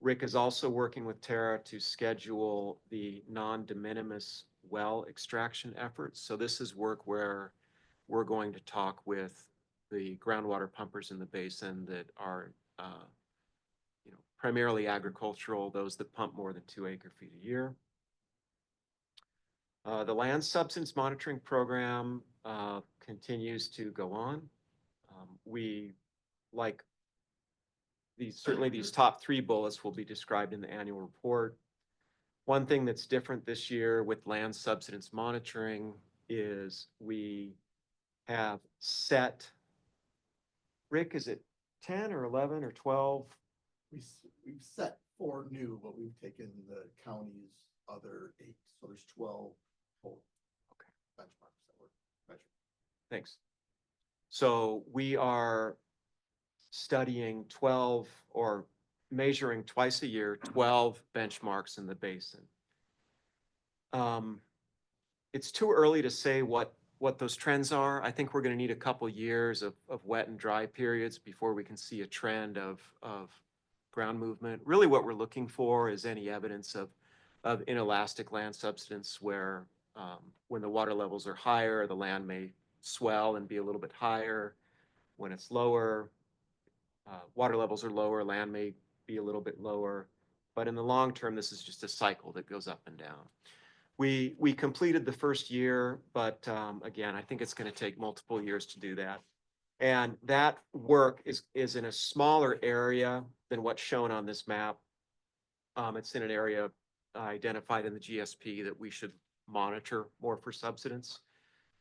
H: Rick is also working with Tara to schedule the non-de minimis well extraction efforts. So this is work where we're going to talk with the groundwater pumpers in the basin that are primarily agricultural, those that pump more than 2 acre-feet a year. The land substance monitoring program continues to go on. We like certainly these top 3 bullets will be described in the annual report. One thing that's different this year with land subsidence monitoring is we have set, Rick, is it 10 or 11 or 12?
J: We've set 4 new, but we've taken the county's other 8, so there's 12 total.
H: Okay.
J: Benchmarks that we're measuring.
H: Thanks. So we are studying 12 or measuring twice a year, 12 benchmarks in the basin. It's too early to say what those trends are. I think we're going to need a couple years of wet and dry periods before we can see a trend of ground movement. Really what we're looking for is any evidence of inelastic land subsidence where when the water levels are higher, the land may swell and be a little bit higher. When it's lower, water levels are lower, land may be a little bit lower. But in the long term, this is just a cycle that goes up and down. We completed the first year, but again, I think it's going to take multiple years to do that. And that work is in a smaller area than what's shown on this map. It's in an area identified in the GSP that we should monitor more for subsidence.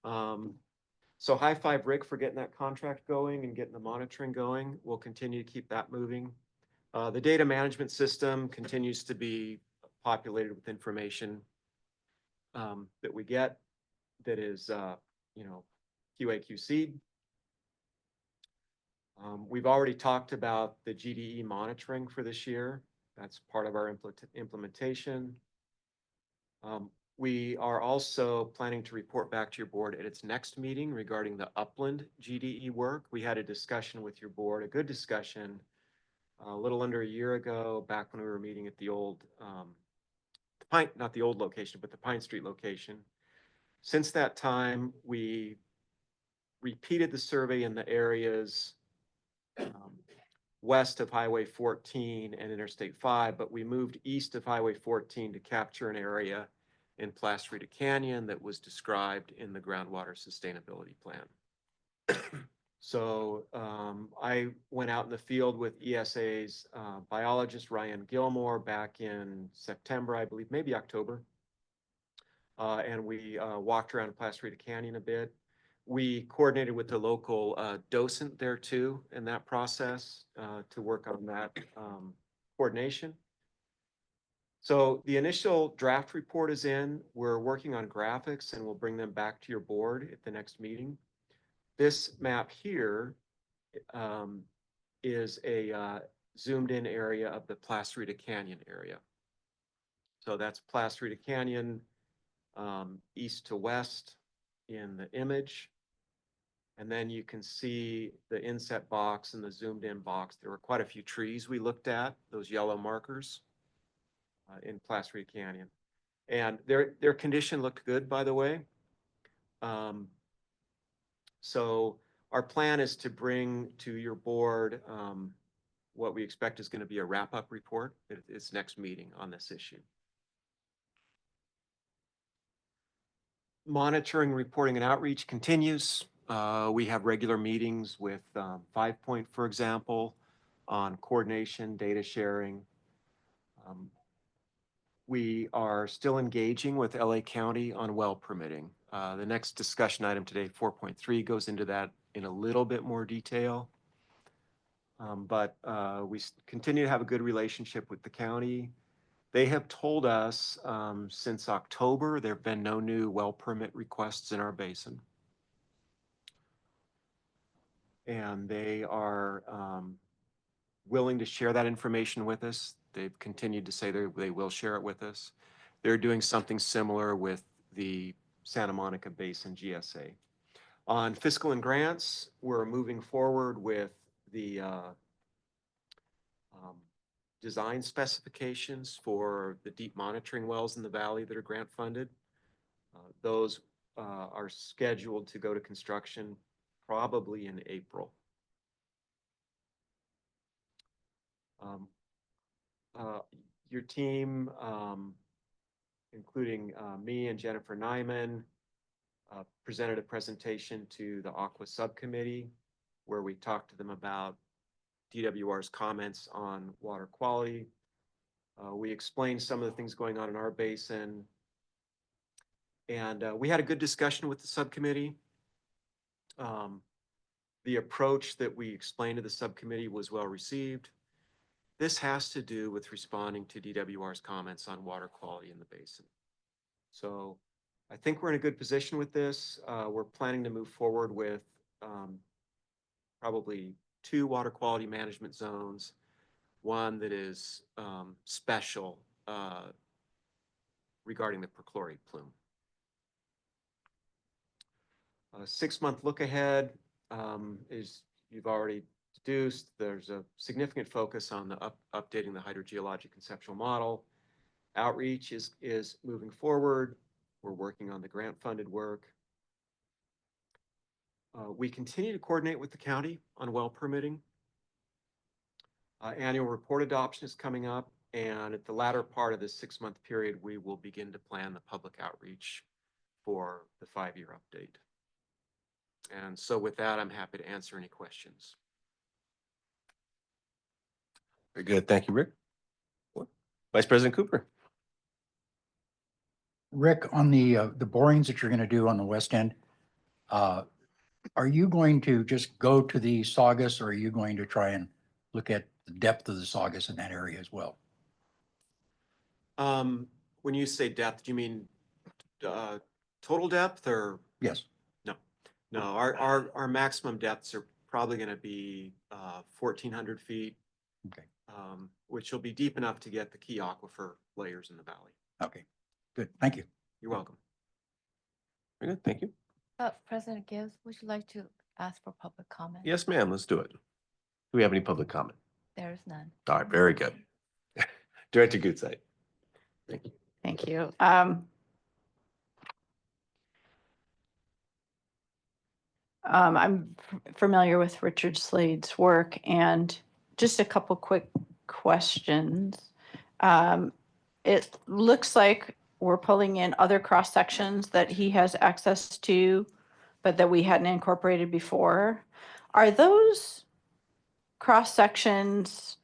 H: So high five, Rick, for getting that contract going and getting the monitoring going. We'll continue to keep that moving. The data management system continues to be populated with information that we get that is, QA/QC. We've already talked about the GDE monitoring for this year. That's part of our implementation. We are also planning to report back to your board at its next meeting regarding the upland GDE work. We had a discussion with your board, a good discussion, a little under a year ago, back when we were meeting at the old, not the old location, but the Pine Street location. Since that time, we repeated the survey in the areas west of Highway 14 and Interstate 5, but we moved east of Highway 14 to capture an area in Placerita Canyon that was described in the groundwater sustainability plan. So I went out in the field with ESA's biologist Ryan Gilmore back in September, I believe, maybe October. And we walked around Placerita Canyon a bit. We coordinated with the local docent there too in that process to work on that coordination. So the initial draft report is in. We're working on graphics and we'll bring them back to your board at the next meeting. This map here is a zoomed in area of the Placerita Canyon area. So that's Placerita Canyon east to west in the image. And then you can see the inset box and the zoomed in box. There were quite a few trees we looked at, those yellow markers in Placerita Canyon. And their condition looked good, by the way. So our plan is to bring to your board what we expect is going to be a wrap-up report at its next meeting on this issue. Monitoring, reporting, and outreach continues. We have regular meetings with 5 Point, for example, on coordination, data sharing. We are still engaging with LA County on well permitting. The next discussion item today, 4.3, goes into that in a little bit more detail. But we continue to have a good relationship with the county. They have told us since October, there have been no new well permit requests in our basin. And they are willing to share that information with us. They've continued to say they will share it with us. They're doing something similar with the Santa Monica Basin GSA. On fiscal and grants, we're moving forward with the design specifications for the deep monitoring wells in the valley that are grant funded. Those are scheduled to go to construction probably in April. Your team, including me and Jennifer Nyman, presented a presentation to the Aqua Subcommittee where we talked to them about DWR's comments on water quality. We explained some of the things going on in our basin. And we had a good discussion with the subcommittee. The approach that we explained to the subcommittee was well received. This has to do with responding to DWR's comments on water quality in the basin. So I think we're in a good position with this. We're planning to move forward with probably 2 water quality management zones, one that is special regarding the perchlorate plume. A 6-month look ahead is, you've already deduced, there's a significant focus on the updating the hydrogeologic conceptual model. Outreach is moving forward. We're working on the grant funded work. We continue to coordinate with the county on well permitting. Annual report adoption is coming up, and at the latter part of this 6-month period, we will begin to plan the public outreach for the 5-year update. And so with that, I'm happy to answer any questions.
F: Very good. Thank you, Rick. Vice President Cooper.
E: Rick, on the borings that you're going to do on the west end, are you going to just go to the Saugus, or are you going to try and look at the depth of the Saugus in that area as well?
H: When you say depth, do you mean total depth or?
E: Yes.
H: No, our maximum depths are probably going to be 1,400 feet.
E: Okay.
H: Which will be deep enough to get the key aquifer layers in the valley.
E: Okay, good. Thank you.
H: You're welcome.
F: Very good. Thank you.
B: President Gibbs, would you like to ask for public comment?
F: Yes, ma'am. Let's do it. Do we have any public comment?
B: There is none.
F: All right. Very good. Director Goodside. Thank you.
G: Thank you. I'm familiar with Richard Slade's work, and just a couple quick questions. Um, It looks like we're pulling in other cross sections that he has access to, but that we hadn't incorporated before. Are those cross sections,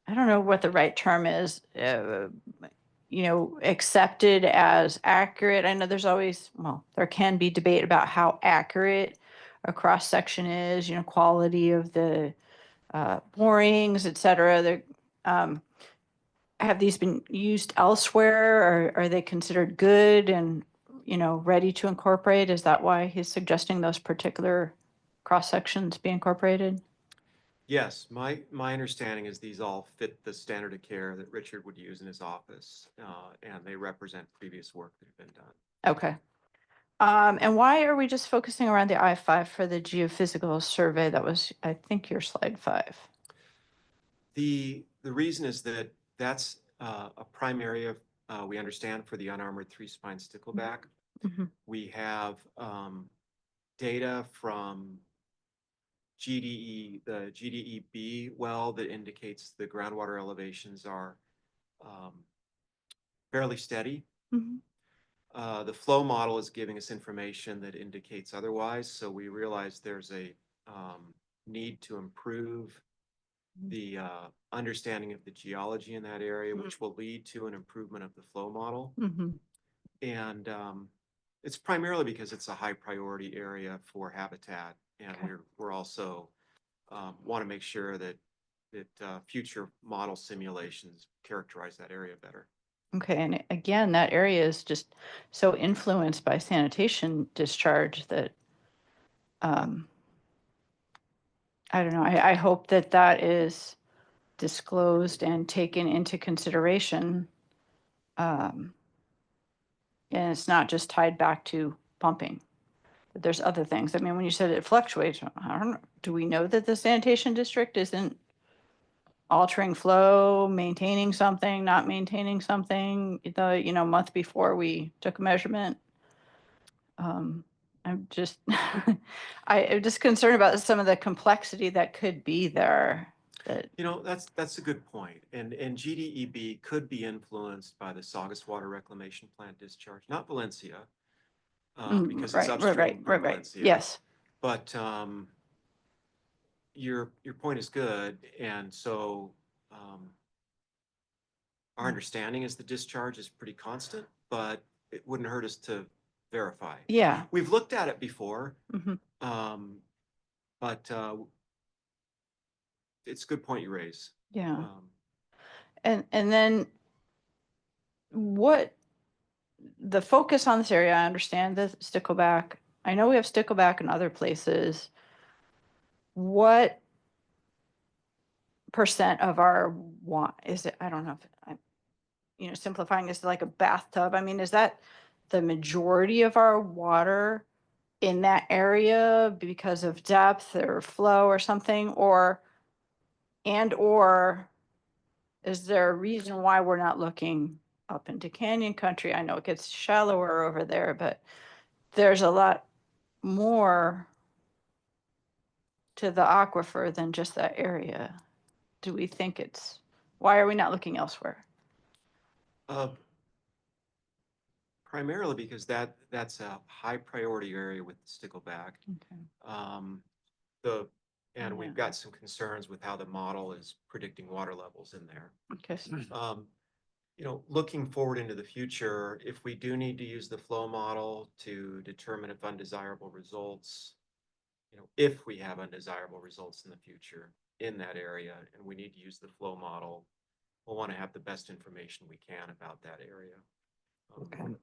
G: I don't know what the right term is, accepted as accurate? I know there's always, well, there can be debate about how accurate a cross section is, quality of the borings, et cetera. Have these been used elsewhere, or are they considered good and, ready to incorporate? Is that why he's suggesting those particular cross sections be incorporated?
H: Yes, my understanding is these all fit the standard of care that Richard would use in his office, and they represent previous work that had been done.
G: Okay. And why are we just focusing around the I-5 for the geophysical survey? That was, I think, your slide 5.
H: The reason is that that's a prime area we understand for the unarmored three-spine stickleback.
G: Mhm.
H: We have data from the GDEB well that indicates the groundwater elevations are fairly steady.
G: Mhm.
H: The flow model is giving us information that indicates otherwise, so we realize there's a need to improve the understanding of the geology in that area, which will lead to an improvement of the flow model.
G: Mhm.
H: And it's primarily because it's a high priority area for habitat, and
G: Okay.
H: we're also want to make sure that future model simulations characterize that area better.
G: Okay, and again, that area is just so influenced by sanitation discharge that, um, I don't know, I hope that that is disclosed and taken into consideration. Um, and it's not just tied back to pumping, that there's other things. I mean, when you said it fluctuates, I don't know, do we know that the sanitation district isn't altering flow, maintaining something, not maintaining something, month before we took a measurement? I'm just, I'm just concerned about some of the complexity that could be there. That,
H: That's a good point. And GDEB could be influenced by the Saugus Water Reclamation Plant discharge, not Valencia, because it's upstream from
G: right.
H: Valencia.
G: Yes.
H: But your point is good, and so our understanding is the discharge is pretty constant, but it wouldn't hurt us to verify.
G: Yeah.
H: We've looked at it before,
G: Mhm.
H: but it's a good point you raise.
G: Yeah. And then what the focus on this area, I understand the stickleback. I know we have stickleback in other places. What percent of our is it? I don't know if I'm, simplifying this to like a bathtub. I mean, is that the majority of our water in that area because of depth or flow or something, or is there a reason why we're not looking up into canyon country? I know it gets shallower over there, but there's a lot more to the aquifer than just that area. Do we think why are we not looking elsewhere?
H: Primarily because that's a high priority area with the stickleback.
G: Okay.
H: And we've
G: Yeah.
H: got some concerns with how the model is predicting water levels in there.
G: Okay.
H: Looking forward into the future, if we do need to use the flow model to determine if undesirable results, if we have undesirable results in the future in that area, and we need to use the flow model, we'll want to have the best information we can about that area.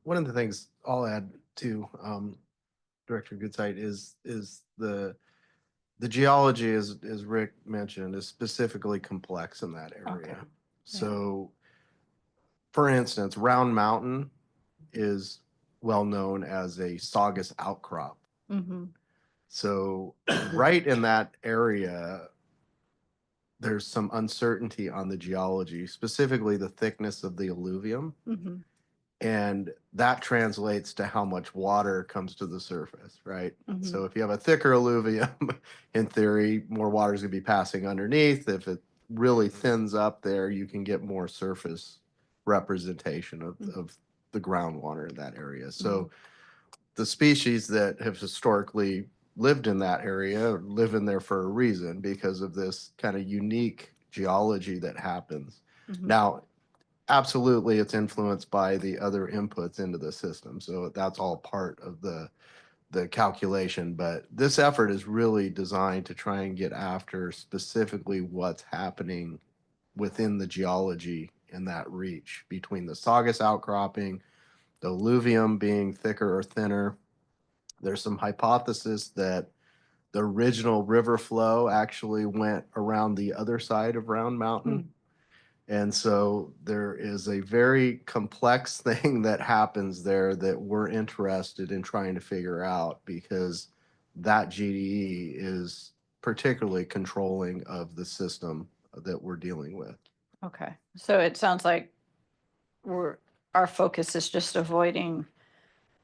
C: One of the things I'll add to Director Goodsight is the geology, as Rick mentioned, is specifically complex in that area.
G: Okay.
C: So, for instance, Round Mountain is well known as a Saugus outcrop.
G: Mm-hmm.
C: So, right in that area, there's some uncertainty on the geology, specifically the thickness of the alluvium.
G: Mm-hmm.
C: And that translates to how much water comes to the surface, right?
G: Mhm.
C: So if you have a thicker alluvium, in theory, more water is going to be passing underneath. If it really thins up there, you can get more surface representation of the groundwater in that area. So the species that have historically lived in that area live in there for a reason because of this kind of unique geology that happens.
G: Mhm.
C: Now, absolutely, it's influenced by the other inputs into the system. So that's all part of the calculation. But this effort is really designed to try and get after specifically what's happening within the geology in that reach between the Saugus outcropping, the alluvium being thicker or thinner. There's some hypothesis that the original river flow actually went around the other side of Round Mountain. And so there is a very complex thing that happens there that we're interested in trying to figure out because that GDE is particularly controlling of the system that we're dealing with.
G: Okay, so it sounds like our focus is just avoiding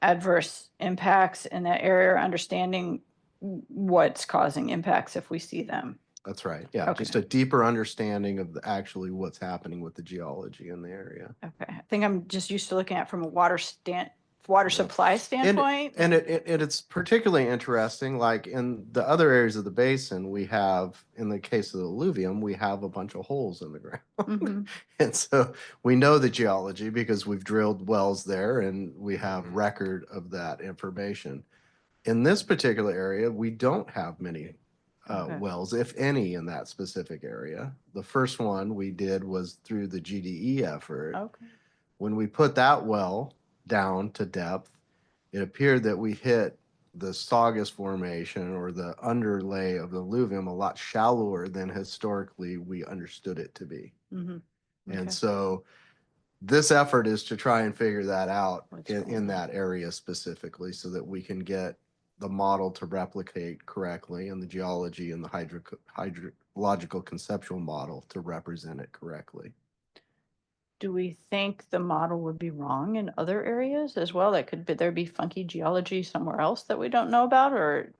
G: adverse impacts in that area, or understanding what's causing impacts if we see them.
C: That's right. Yeah,
G: Okay.
C: just a deeper understanding of actually what's happening with the geology in the area.
G: Okay, I think I'm just used to looking at it from a water supply standpoint.
C: And it's particularly interesting, like in the other areas of the basin, we have, in the case of the alluvium, we have a bunch of holes in the ground.
G: Mhm.
C: And so we know the geology because we've drilled wells there and we have record of that information. In this particular area, we don't have many
G: Okay.
C: wells, if any, in that specific area. The first one we did was through the GDE effort.
G: Okay.
C: When we put that well down to depth, it appeared that we hit the Saugus formation or the underlay of the alluvium a lot shallower than historically we understood it to be.
G: Mhm. Okay.
C: And so this effort is to try and figure that out
G: What's
C: in,
G: going
C: in
G: on.
C: that area specifically so that we can get the model to replicate correctly and the geology and the hydrological conceptual model to represent it correctly.
G: Do we think the model would be wrong in other areas as well? That could be, there be funky geology somewhere else that we don't know about, or is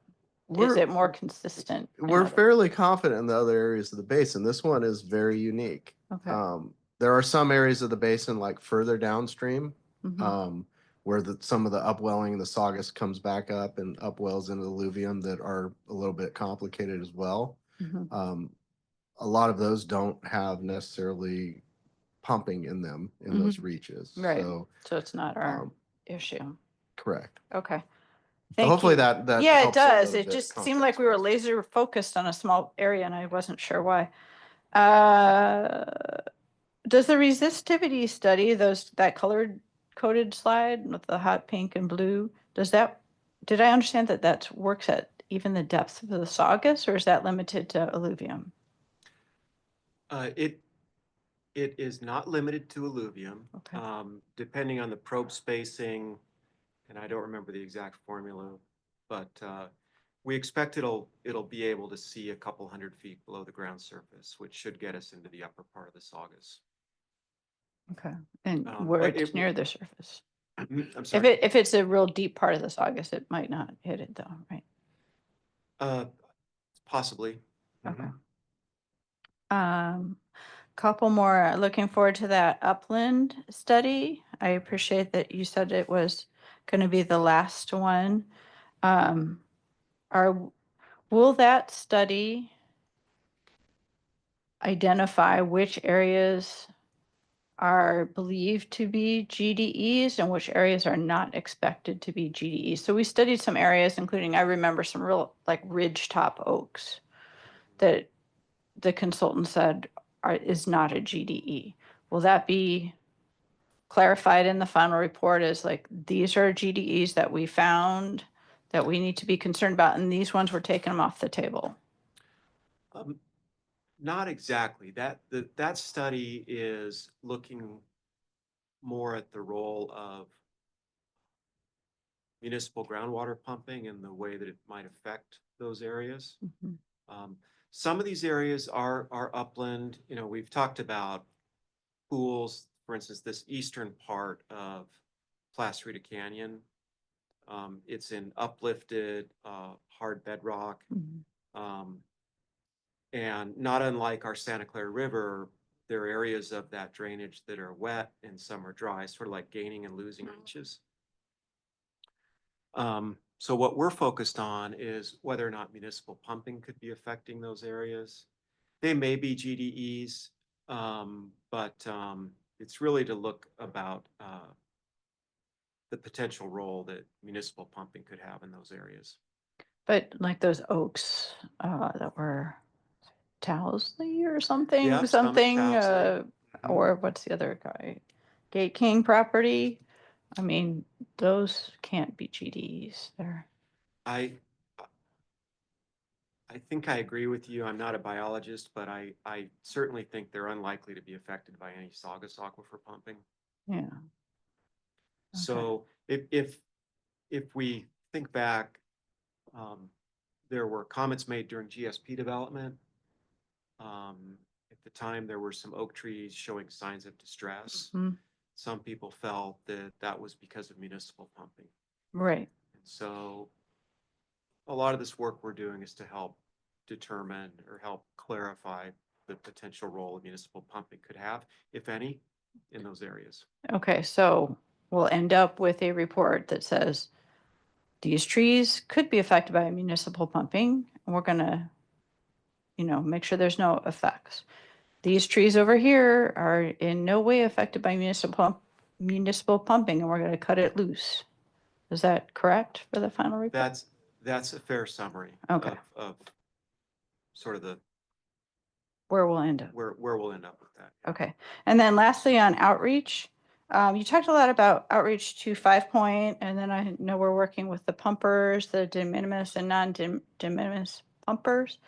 C: We're-
G: it more consistent? in
C: We're
G: other-
C: fairly confident in the other areas of the basin. This one is very unique.
G: Okay.
C: There are some areas of the basin, like further downstream,
G: Mhm.
C: where some of the upwelling in the Saugus comes back up and upwells into the alluvium that are a little bit complicated as well.
G: Mhm.
C: A lot of those don't have necessarily pumping in them in those reaches.
G: Right.
C: So,
G: So it's not our
C: um,
G: issue.
C: correct.
G: Okay.
C: So
G: Thank
C: hopefully
G: you.
C: that
G: Yeah, it
C: helps a
G: does.
C: little
G: It
C: bit
G: just seemed like we were
C: context-wise.
G: laser focused on a small area and I wasn't sure why. Uh, Does the resistivity study, that colored coded slide with the hot pink and blue, did I understand that that works at even the depth of the Saugus, or is that limited to alluvium?
H: It is not limited to alluvium.
G: Okay.
H: Depending on the probe spacing, and I don't remember the exact formula, but we expect it'll be able to see a couple 100 feet below the ground surface, which should get us into the upper part of the Saugus.
G: Okay. And
H: Um,
G: where
H: but
G: it's
H: it-
G: near the surface.
H: I'm sorry.
G: If it's a real deep part of the Saugus, it might not hit it though, right?
H: Possibly.
G: Okay. Couple more, looking forward to that upland study. I appreciate that you said it was going to be the last one. Um, will that study identify which areas are believed to be GDEs and which areas are not expected to be GDEs? So we studied some areas, including, I remember some real like ridgetop oaks that the consultant said is not a GDE. Will that be clarified in the final report as like, these are GDEs that we found that we need to be concerned about, and these ones we're taking them off the table?
H: Not exactly. That study is looking more at the role of municipal groundwater pumping and the way that it might affect those areas. Some of these areas are upland. You know, we've talked about pools, for instance, this eastern part of Placerita Canyon. It's in uplifted, hard bedrock.
G: Mhm.
H: And not unlike our Santa Clara River, there are areas of that drainage that are wet and some are dry, sort of like gaining and losing inches. So what we're focused on is whether or not municipal pumping could be affecting those areas. They may be GDEs, but it's really to look about the potential role that municipal pumping could have in those areas.
G: But like those oaks that were Towsley or something,
H: Yeah, some Towsley.
G: or what's the other guy? Gate King property. I mean, those can't be GDs there.
H: I think I agree with you. I'm not a biologist, but I certainly think they're unlikely to be affected by any Saugus aquifer pumping.
G: Yeah.
H: So if we think back, there were comments made during GSP development. At the time, there were some oak trees showing signs of distress.
G: Mhm.
H: Some people felt that that was because of municipal pumping.
G: Right.
H: And so a lot of this work we're doing is to help determine or help clarify the potential role municipal pumping could have, if any, in those areas.
G: Okay, so we'll end up with a report that says these trees could be affected by municipal pumping, and we're gonna, make sure there's no effects. These trees over here are in no way affected by municipal pumping, and we're gonna cut it loose. Is that correct for the final report?
H: That's a fair summary
G: Okay.
H: of sort of the
G: Where we'll end up.
H: where we'll end up with that.
G: Okay. And then lastly, on outreach, you talked a lot about outreach to 5 Point, and then I know we're working with the pumpers, the de minimis and non-de minimis pumpers.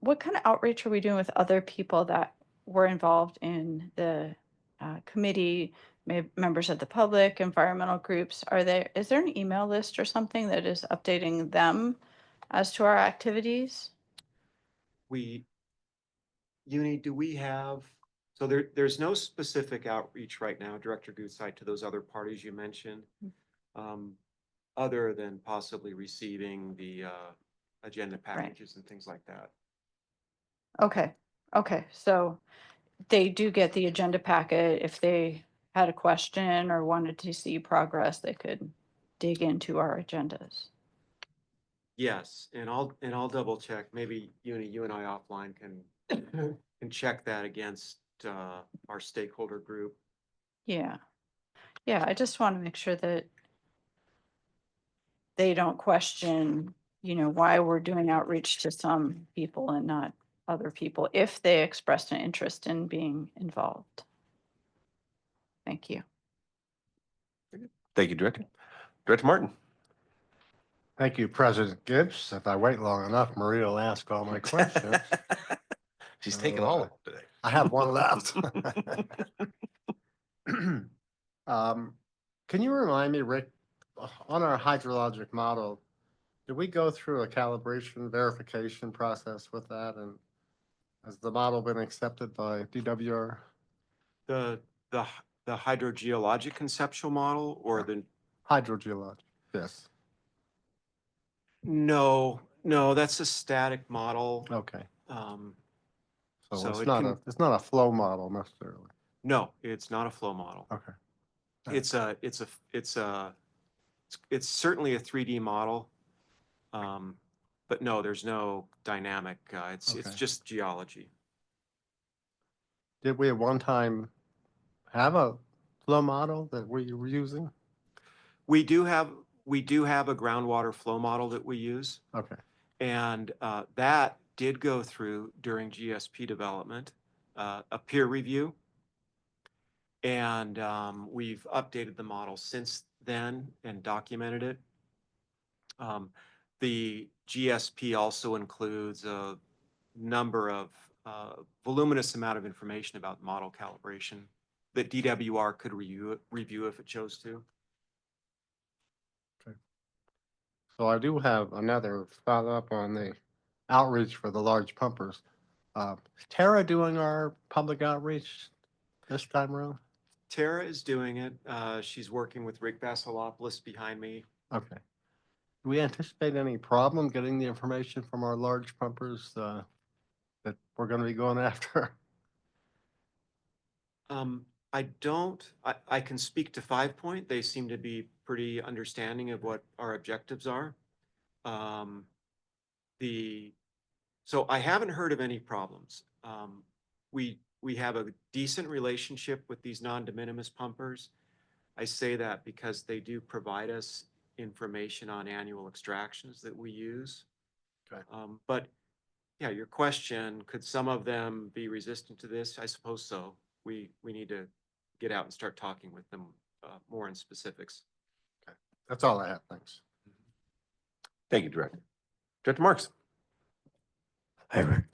G: What kind of outreach are we doing with other people that were involved in the committee, members of the public, environmental groups? Is there an email list or something that is updating them as to our activities?
H: Uni, do we have, so there's no specific outreach right now, Director Gutside, to those other parties you mentioned, other than possibly receiving the agenda packages and things like that.
G: Okay, so they do get the agenda packet. If they had a question or wanted to see progress, they could dig into our agendas.
H: Yes, and I'll double check. Maybe Uni, you and I offline can check that against our stakeholder group.
G: Yeah. Yeah, I just want to make sure that they don't question, why we're doing outreach to some people and not other people if they expressed an interest in being involved. Thank you.
F: Thank you, Director. Director Martin.
A: Thank you, President Gibbs. If I wait long enough, Maria will ask all my questions.
F: She's taking all of them today.
A: I have one left. Can you remind me, Rick, on our hydrologic model, did we go through a calibration verification process with that? And has the model been accepted by DWR?
H: The hydrogeologic conceptual model or the
A: Hydrogeologic, yes.
H: no, that's a static model.
A: Okay.
H: So
A: So
H: it can-
A: it's not a flow model necessarily.
H: No, it's not a flow model.
A: Okay.
H: It's certainly a 3D model. But no, there's no dynamic. It's
A: Okay.
H: just geology.
A: Did we at one time have a flow model that we were using?
H: We do have a groundwater flow model that we use,
A: Okay.
H: and that did go through during GSP development, a peer review. And we've updated the model since then and documented it. The GSP also includes a number of voluminous amount of information about model calibration that DWR could review if it chose to.
A: So I do have another follow-up on the outreach for the large pumpers. Is Tara doing our public outreach this time around?
H: Tara is doing it. She's working with Rick Vasilopoulos behind me.
A: Okay. Do we anticipate any problem getting the information from our large pumpers that we're going to be going after?
H: I don't, I can speak to 5 Point. They seem to be pretty understanding of what our objectives are. Um, so I haven't heard of any problems. We have a decent relationship with these non-de minimis pumpers. I say that because they do provide us information on annual extractions that we use.
A: Okay.
H: But yeah, your question, could some of them be resistant to this? I suppose so. We need to get out and start talking with them more in specifics.
A: That's all I have. Thanks.
F: Thank you, Director. Director Marks.
I: Hey, Rick,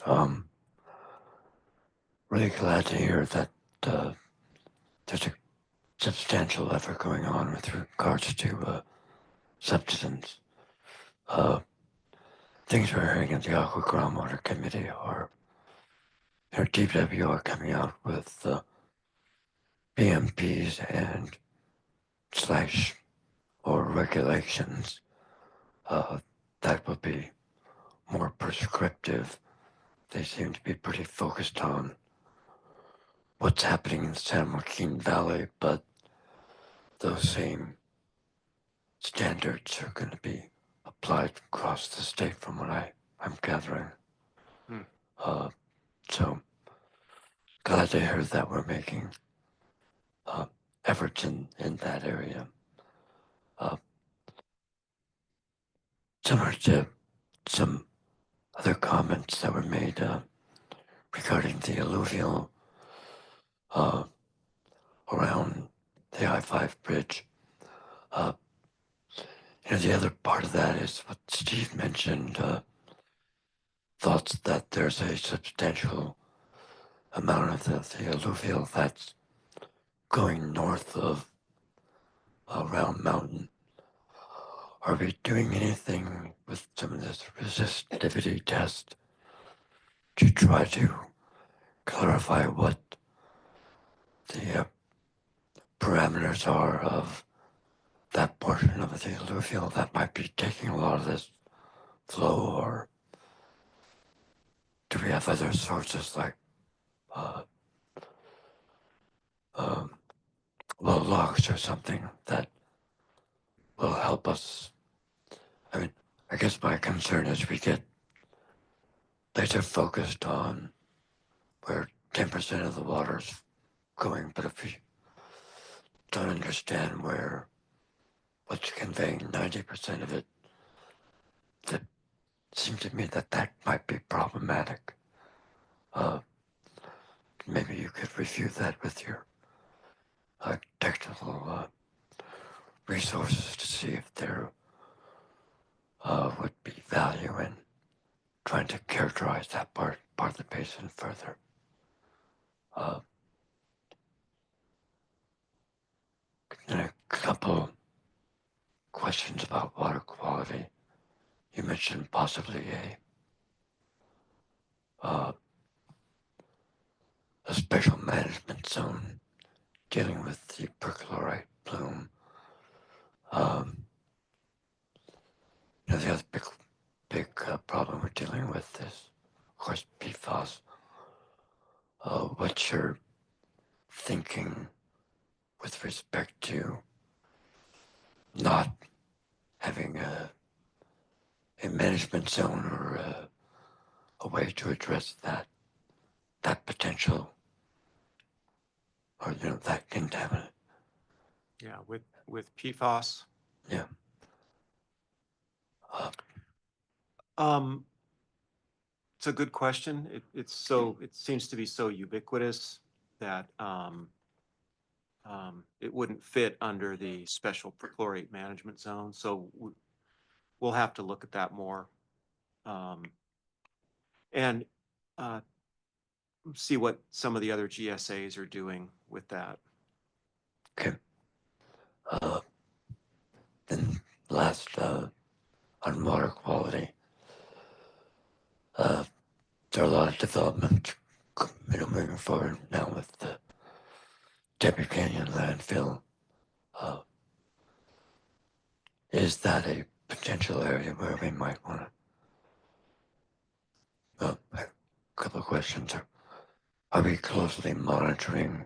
I: really glad to hear that there's a substantial effort going on with regards to subsidence. Things we're hearing in the Aqua Groundwater Committee are, DWR coming out with BMPs and slash or regulations that will be more prescriptive. They seem to be pretty focused on what's happening in the San Joaquin Valley, but those same standards are going to be applied across the state from what I'm gathering.
H: Hmm.
I: So glad to hear that we're making efforts in that area. Similar to some other comments that were made regarding the alluvial around the I-5 bridge. The other part of that is what Steve mentioned, thoughts that there's a substantial amount of the alluvial that's going north of Round Mountain. Are we doing anything with some of this resistivity test to try to clarify what the parameters are of that portion of the alluvial that might be taking a lot of this flow, or do we have other sources like low logs or something that will help us? I mean, I guess my concern is we get laser focused on where 10% of the water's going, but if we don't understand what's conveying 90% of it, that seems to me that might be problematic. Maybe you could review that with your technical resources to see if there would be value in trying to characterize that part of the basin further. And a couple questions about water quality. You mentioned possibly a special management zone dealing with the perchlorate plume. The other big problem we're dealing with is, of course, PFAS. What's your thinking with respect to not having a management zone or a way to address that potential, or that contaminant?
H: Yeah, with PFAS.
I: Yeah.
H: It's a good question. It seems to be so ubiquitous that it wouldn't fit under the special perchlorate management zone. So we'll have to look at that more. And see what some of the other GSAs are doing with that.
I: Okay. Then last, on water quality, there are a lot of development moving forward now with the Debbie Canyon landfill, uh, is that a potential area where we might want to? A couple of questions. Are we closely monitoring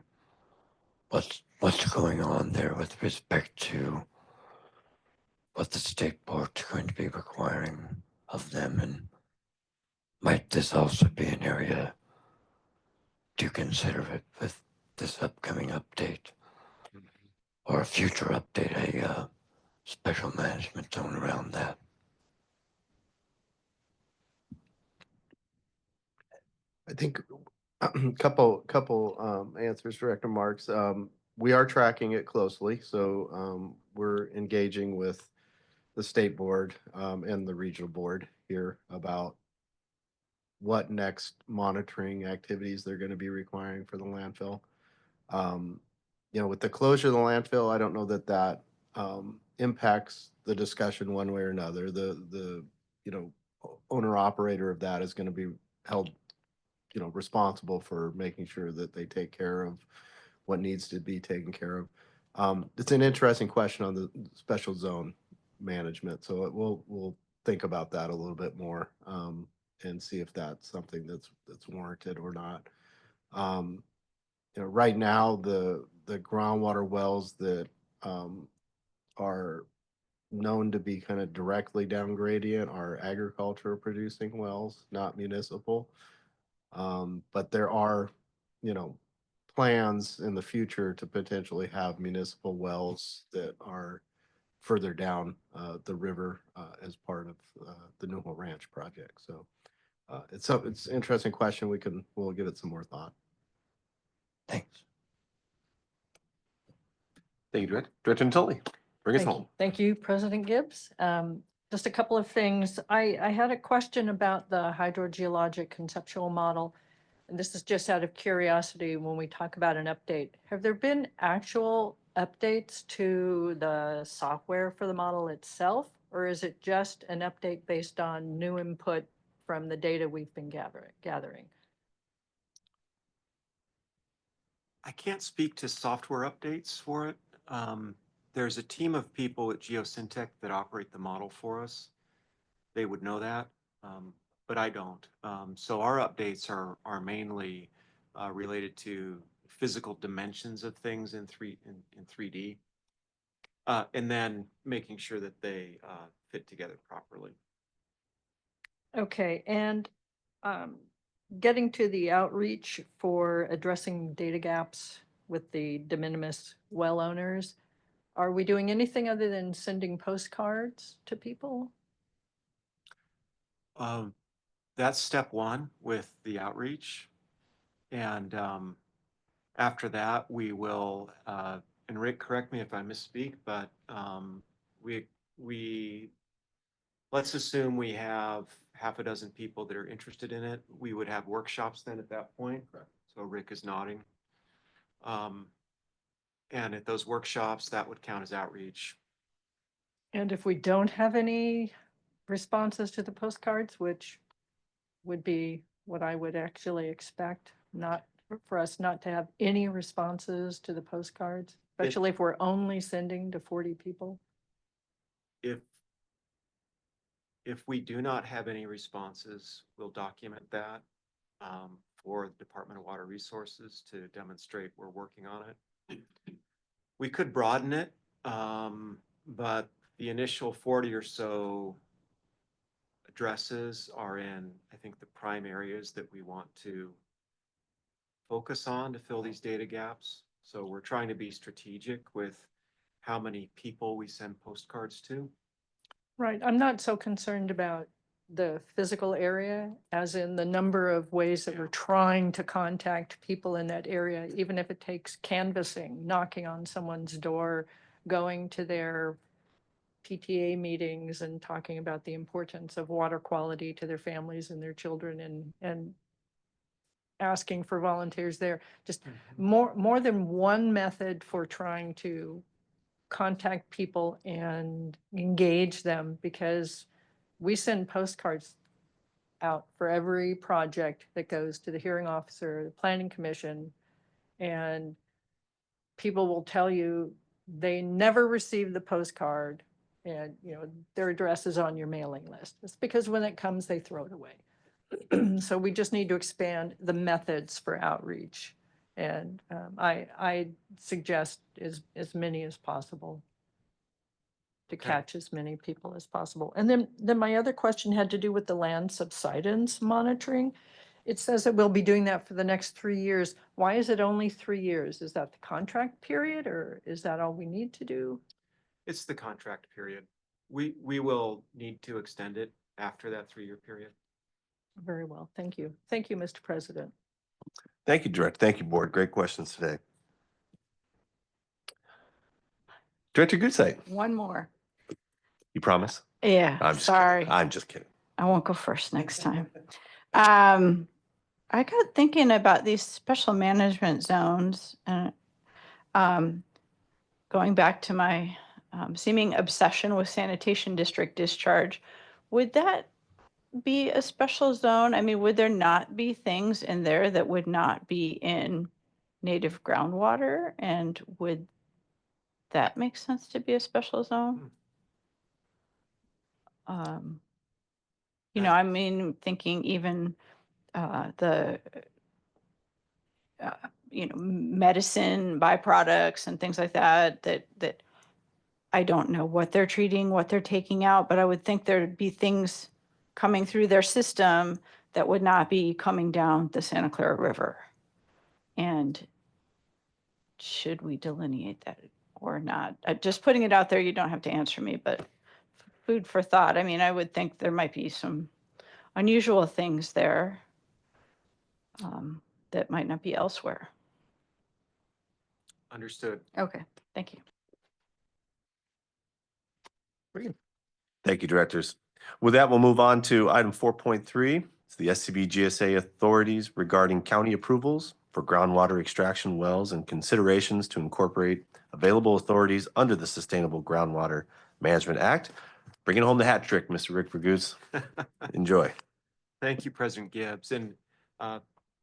I: what's going on there with respect to what the state board's going to be requiring of them? And might this also be an area to consider it with this upcoming update or a future update, a special management zone around that?
C: I think couple answers, Director Marks. We are tracking it closely, so we're engaging with the state board and the regional board here about what next monitoring activities they're going to be requiring for the landfill. With the closure of the landfill, I don't know that impacts the discussion one way or another. The owner operator of that is going to be held responsible for making sure that they take care of what needs to be taken care of. It's an interesting question on the special zone management, so we'll think about that a little bit more and see if that's something that's warranted or not. Right now the groundwater wells that are known to be kind of directly down gradient are agriculture producing wells, not municipal. But there are, plans in the future to potentially have municipal wells that are further down the river as part of the Newhall Ranch project. So it's an interesting question. We'll give it some more thought.
I: Thanks.
F: Thank you, Director. Director Natoli, bring us
D: Thank
F: home.
D: you. Thank you, President Gibbs. Just a couple of things. I had a question about the hydrogeologic conceptual model. And this is just out of curiosity when we talk about an update. Have there been actual updates to the software for the model itself? Or is it just an update based on new input from the data we've been gathering?
H: I can't speak to software updates for it. There's a team of people at Geosyntec that operate the model for us. They would know that, but I don't. So our updates are mainly related to physical dimensions of things in 3D, and then making sure that they fit together properly.
D: Okay, and getting to the outreach for addressing data gaps with the de minimis well owners, are we doing anything other than sending postcards to people?
H: That's step one with the outreach. And after that, we will, and Rick, correct me if I misspeak, but we let's assume we have half a dozen people that are interested in it. We would have workshops then at that point.
J: Correct.
H: So Rick is nodding. And at those workshops, that would count as outreach.
D: And if we don't have any responses to the postcards, which would be what I would actually expect, not for us not to have any responses to the postcards, especially if we're only sending to 40 people.
H: If we do not have any responses, we'll document that for the Department of Water Resources to demonstrate we're working on it. We could broaden it, but the initial 40 or so addresses are in, I think, the prime areas that we want to focus on to fill these data gaps. So we're trying to be strategic with how many people we send postcards to.
D: Right. I'm not so concerned about the physical area as in the number of ways that we're trying to contact people in that area, even if it takes canvassing, knocking on someone's door, going to their PTA meetings and talking about the importance of water quality to their families and their children and asking for volunteers there. Just more than one method for trying to contact people and engage them, because we send postcards out for every project that goes to the hearing officer, the planning commission, and people will tell you they never received the postcard and, their address is on your mailing list. It's because when it comes, they throw it away. So we just need to expand the methods for outreach. And I suggest as many as possible to
H: Okay.
D: catch as many people as possible. And then my other question had to do with the land subsidence monitoring. It says that we'll be doing that for the next 3 years. Why is it only 3 years? Is that the contract period or is that all we need to do?
H: It's the contract period. We will need to extend it after that 3-year period.
D: Very well. Thank you. Thank you, Mr. President.
F: Thank you, Director. Thank you, Board. Great questions today. Director Gutzeit,
G: One more.
F: you promise?
G: Yeah,
F: I'm just kidding.
G: sorry.
F: I'm just kidding.
G: I won't go first next time. I got thinking about these special management zones and going back to my seeming obsession with sanitation district discharge. Would that be a special zone? I mean, would there not be things in there that would not be in native groundwater? And would that make sense to be a special zone? I mean, thinking even the medicine byproducts and things like that I don't know what they're treating, what they're taking out, but I would think there'd be things coming through their system that would not be coming down the Santa Clara River. And should we delineate that or not? Just putting it out there, you don't have to answer me, but food for thought. I mean, I would think there might be some unusual things there that might not be elsewhere.
H: Understood.
G: Okay, thank you.
F: Thank you, Directors. With that, we'll move on to item 4.3. It's the SCV-GSA authorities regarding county approvals for groundwater extraction wells and considerations to incorporate available authorities under the Sustainable Groundwater Management Act. Bringing home the hat trick, Mr. Rick Vergoose. Enjoy.
H: Thank you, President Gibbs. And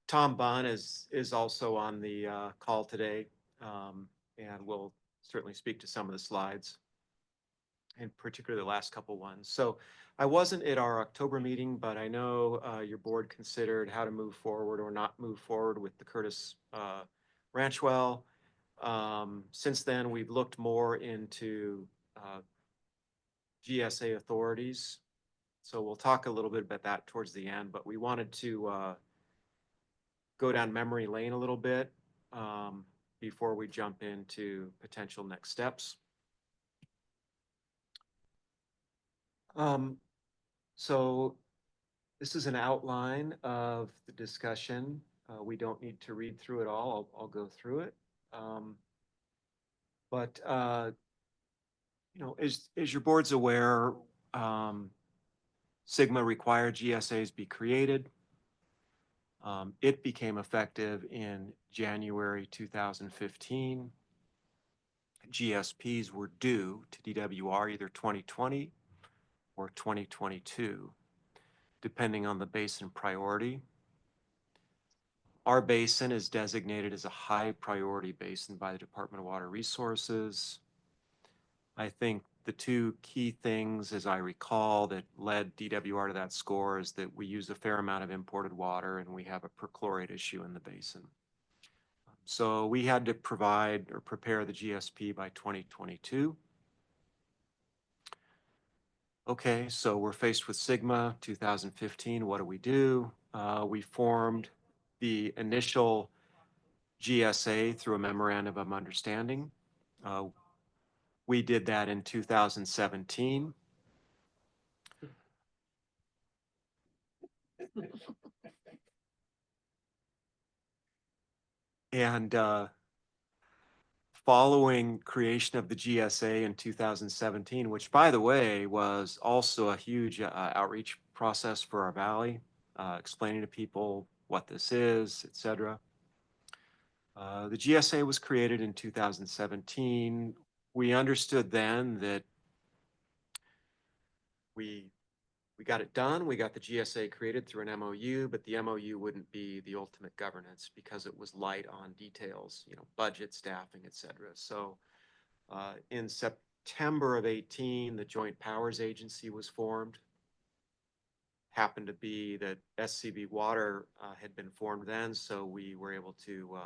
H: Tom Bond is also on the call today and will certainly speak to some of the slides, in particular the last couple ones. So I wasn't at our October meeting, but I know your board considered how to move forward or not move forward with the Curtis Ranch well. Since then, we've looked more into GSA authorities. So we'll talk a little bit about that towards the end, but we wanted to go down memory lane a little bit before we jump into potential next steps. So this is an outline of the discussion. We don't need to read through it all. I'll go through it. But as your board's aware, Sigma required GSAs be created. It became effective in January 2015. GSPs were due to DWR either 2020 or 2022, depending on the basin priority. Our basin is designated as a high priority basin by the Department of Water Resources. I think the two key things, as I recall, that led DWR to that score is that we use a fair amount of imported water and we have a perchlorate issue in the basin. So we had to provide or prepare the GSP by 2022. Okay, so we're faced with Sigma 2015. What do? We formed the initial GSA through a memorandum of understanding. We did that in 2017. And following creation of the GSA in 2017, which by the way, was also a huge outreach process for our valley, explaining to people what this is, et cetera. The GSA was created in 2017. We understood then that we We got it done. We got the GSA created through an MOU, but the MOU wouldn't be the ultimate governance because it was light on details, budget, staffing, et cetera. So in September of 18, the Joint Powers Agency was formed. Happened to be that SCV Water had been formed then, so we were able to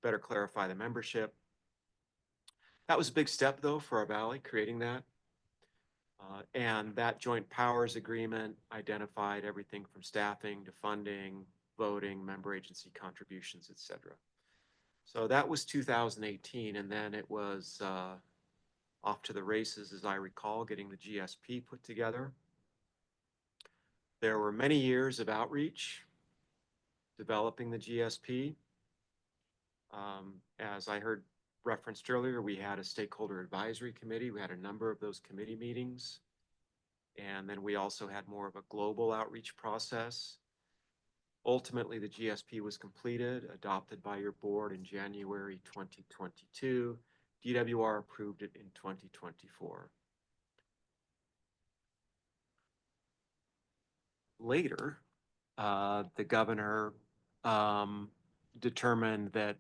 H: better clarify the membership. That was a big step, though, for our valley, creating that. And that joint powers agreement identified everything from staffing to funding, voting, member agency contributions, et cetera. So that was 2018, and then it was off to the races, as I recall, getting the GSP put together. There were many years of outreach, developing the GSP. As I heard referenced earlier, we had a stakeholder advisory committee. We had a number of those committee meetings. And then we also had more of a global outreach process. Ultimately, the GSP was completed, adopted by your board in January 2022. DWR approved it in 2024. Later, the governor determined that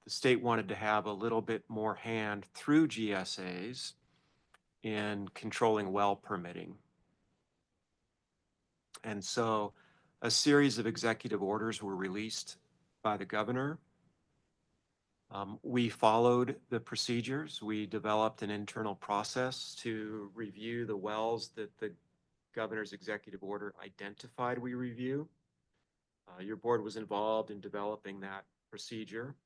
H: the state wanted to have a little bit more hand through GSAs in controlling well permitting. And so a series of executive orders were released by the governor. We followed the procedures. We developed an internal process to review the wells that the governor's executive order identified we review. Your board was involved in developing that procedure.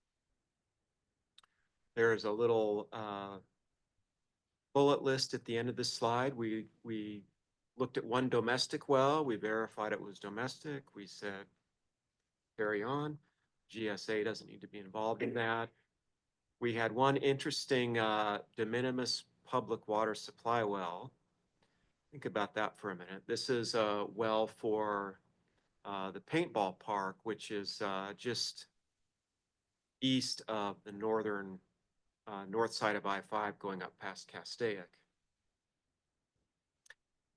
H: There is a little bullet list at the end of this slide. We looked at one domestic well. We verified it was domestic. We said, carry on. GSA doesn't need to be involved in that. We had one interesting de minimis public water supply well. Think about that for a minute. This is a well for the paintball park, which is just east of the north side of I-5 going up past Castaic.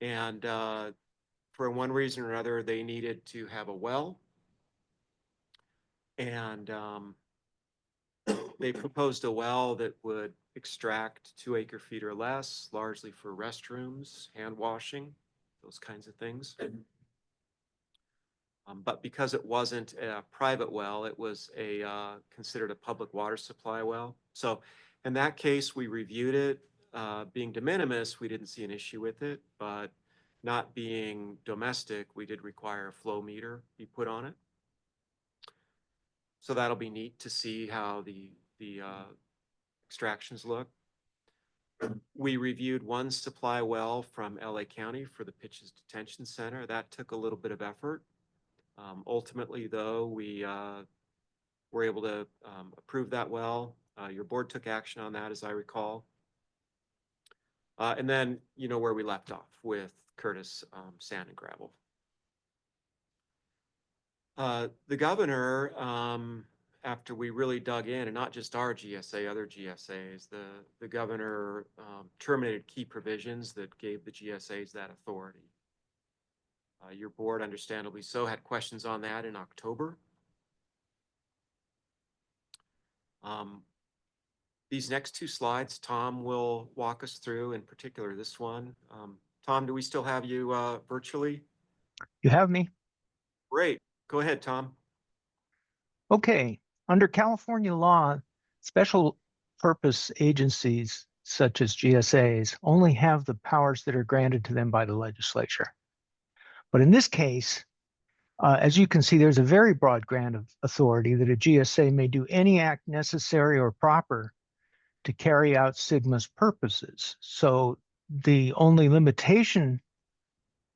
H: And for one reason or another, they needed to have a well. And they proposed a well that would extract 2 acre-feet or less, largely for restrooms, hand washing, those kinds of things. But because it wasn't a private well, it was considered a public water supply well. So in that case, we reviewed it. Being de minimis, we didn't see an issue with it, but not being domestic, we did require a flow meter be put on it. So that'll be neat to see how the extractions look. We reviewed one supply well from LA County for the Pitches Detention Center. That took a little bit of effort. Ultimately, though, we were able to approve that well. Your board took action on that, as I recall. And then, where we left off with Curtis Sand and Gravel. The governor, after we really dug in, and not just our GSA, other GSAs, the governor terminated key provisions that gave the GSAs that authority. Your board, understandably so, had questions on that in October. These next 2 slides, Tom will walk us through, in particular this one. Tom, do we still have you virtually?
K: You have me?
H: Great. Go ahead, Tom.
K: Okay. Under California law, special purpose agencies such as GSAs only have the powers that are granted to them by the legislature. But in this case, as you can see, there's a very broad grant of authority that a GSA may do any act necessary or proper to carry out SGMA's purposes. So the only limitation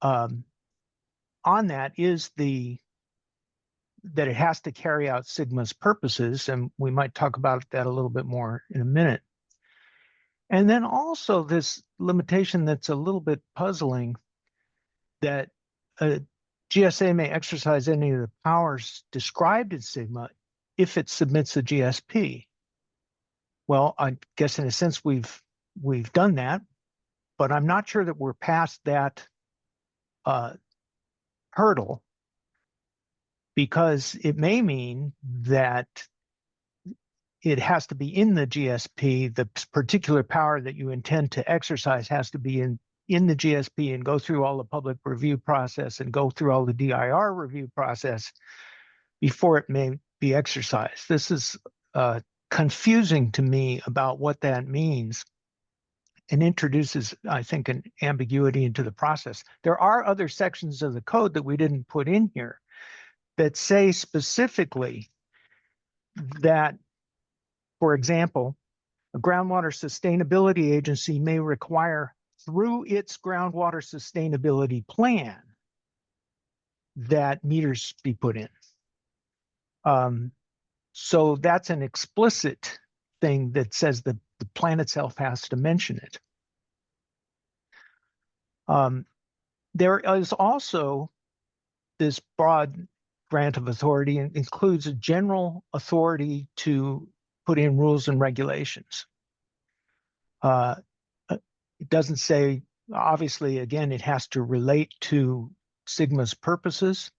K: on that is that it has to carry out SGMA's purposes, and we might talk about that a little bit more in a minute. And then also this limitation that's a little bit puzzling, that a GSA may exercise any of the powers described in SGMA if it submits a GSP. Well, I guess in a sense we've done that. but I'm not sure that we're past that hurdle, because it may mean that it has to be in the GSP. The particular power that you intend to exercise has to be in the GSP and go through all the public review process and go through all the DIR review process before it may be exercised. This is confusing to me about what that means, and introduces, I think, an ambiguity into the process. There are other sections of the code that we didn't put in here that say specifically that, for example, a groundwater sustainability agency may require, through its groundwater sustainability plan, that meters be put in. So that's an explicit thing that says that the plan itself has to mention it. There is also this broad grant of authority, and includes a general authority to put in rules and regulations. It doesn't say, obviously, again, it has to relate to SGMA's purposes,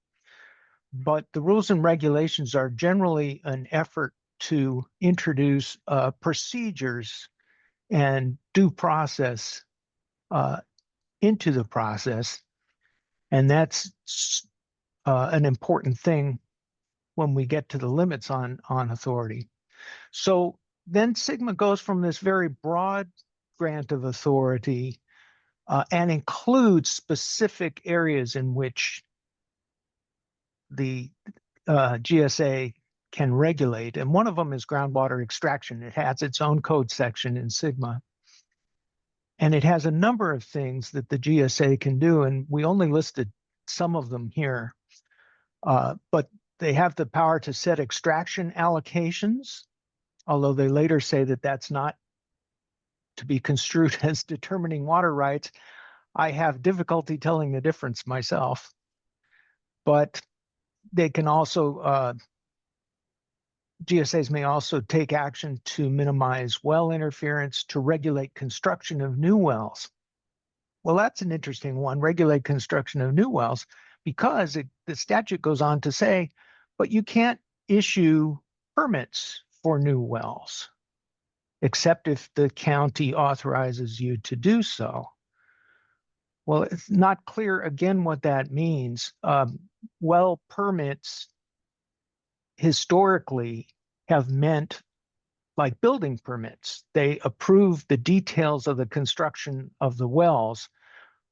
K: but the rules and regulations are generally an effort to introduce procedures and due process into the process. And that's an important thing when we get to the limits on authority. So then SGMA goes from this very broad grant of authority and includes specific areas in which the GSA can regulate. And one of them is groundwater extraction. It has its own code section in SGMA. And it has a number of things that the GSA can do, and we only listed some of them here. But they have the power to set extraction allocations, although they later say that that's not to be construed as determining water rights. I have difficulty telling the difference myself. But they can also, GSAs may also take action to minimize well interference, to regulate construction of new wells. Well, that's an interesting one, regulate construction of new wells, because the statute goes on to say, but you can't issue permits for new wells, except if the county authorizes you to do so. Well, it's not clear, again, what that means. Well permits historically have meant like building permits. They approve the details of the construction of the wells,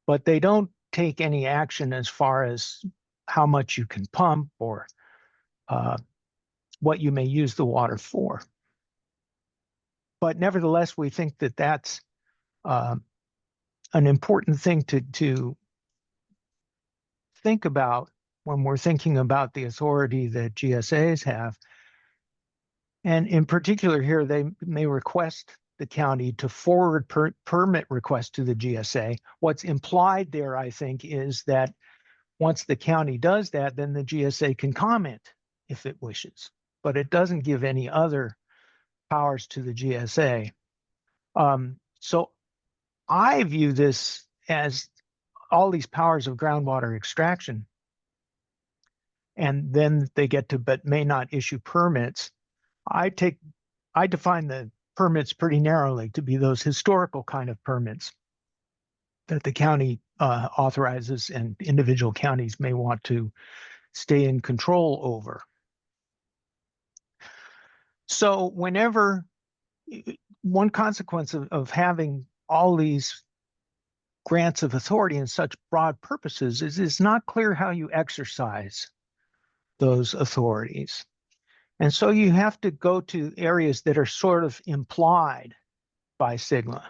K: but they don't take any action as far as how much you can pump or what you may use the water for. But nevertheless, we think that that's an important thing to think about when we're thinking about the authority that GSAs have. And in particular here, they may request the county to forward permit requests to the GSA. What's implied there, I think, is that once the county does that, then the GSA can comment if it wishes, but it doesn't give any other powers to the GSA. So I view this as all these powers of groundwater extraction, and then they get to, but may not issue permits. I define the permits pretty narrowly to be those historical kind of permits that the county authorizes and individual counties may want to stay in control over. So whenever, one consequence of having all these grants of authority and such broad purposes is it's not clear how you exercise those authorities. And so you have to go to areas that are sort of implied by SGMA.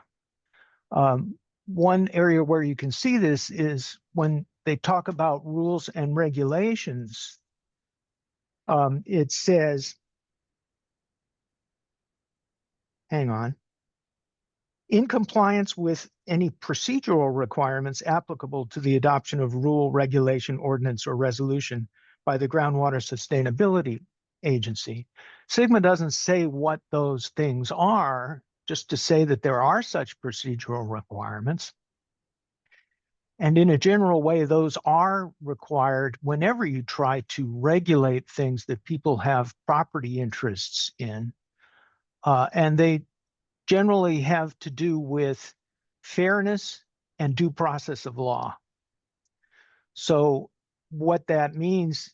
K: One area where you can see this is when they talk about rules and regulations. It says, hang on, in compliance with any procedural requirements applicable to the adoption of rule, regulation, ordinance, or resolution by the Groundwater Sustainability Agency. SGMA doesn't say what those things are, just to say that there are such procedural requirements. And in a general way, those are required whenever you try to regulate things that people have property interests in. And they generally have to do with fairness and due process of law. So what that means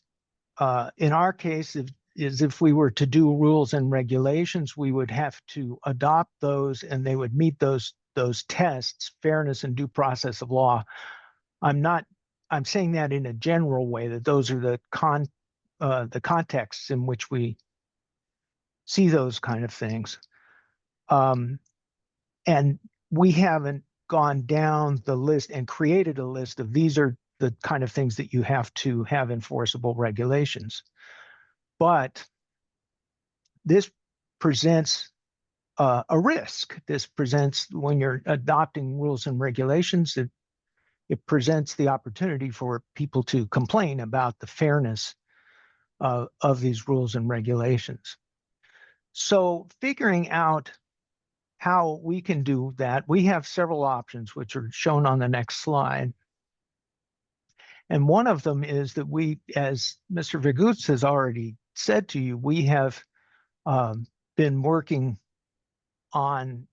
K: in our case is if we were to do rules and regulations, we would have to adopt those and they would meet those tests, fairness and due process of law. I'm saying that in a general way, that those are the contexts in which we see those kind of things. And we haven't gone down the list and created a list of these are the kind of things that you have to have enforceable regulations. But this presents a risk. This presents, when you're adopting rules and regulations, it presents the opportunity for people to complain about the fairness of these rules and regulations. So figuring out how we can do that, we have several options, which are shown on the next slide. And one of them is that we, as Mr. Vigutz has already said to you, we have been working on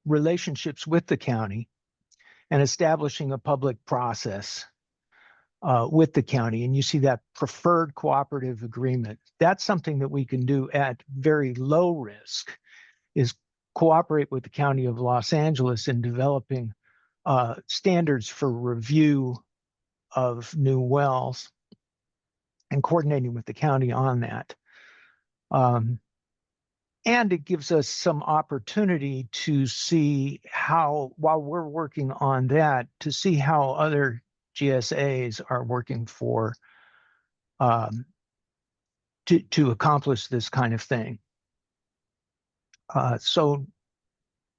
K: relationships with the county and establishing a public process with the county. And you see that preferred cooperative agreement. That's something that we can do at very low risk, is cooperate with the County of Los Angeles in developing standards for review of new wells and coordinating with the county on that. And it gives us some opportunity to see how, while we're working on that, to see how other GSAs are working for to accomplish this kind of thing. So,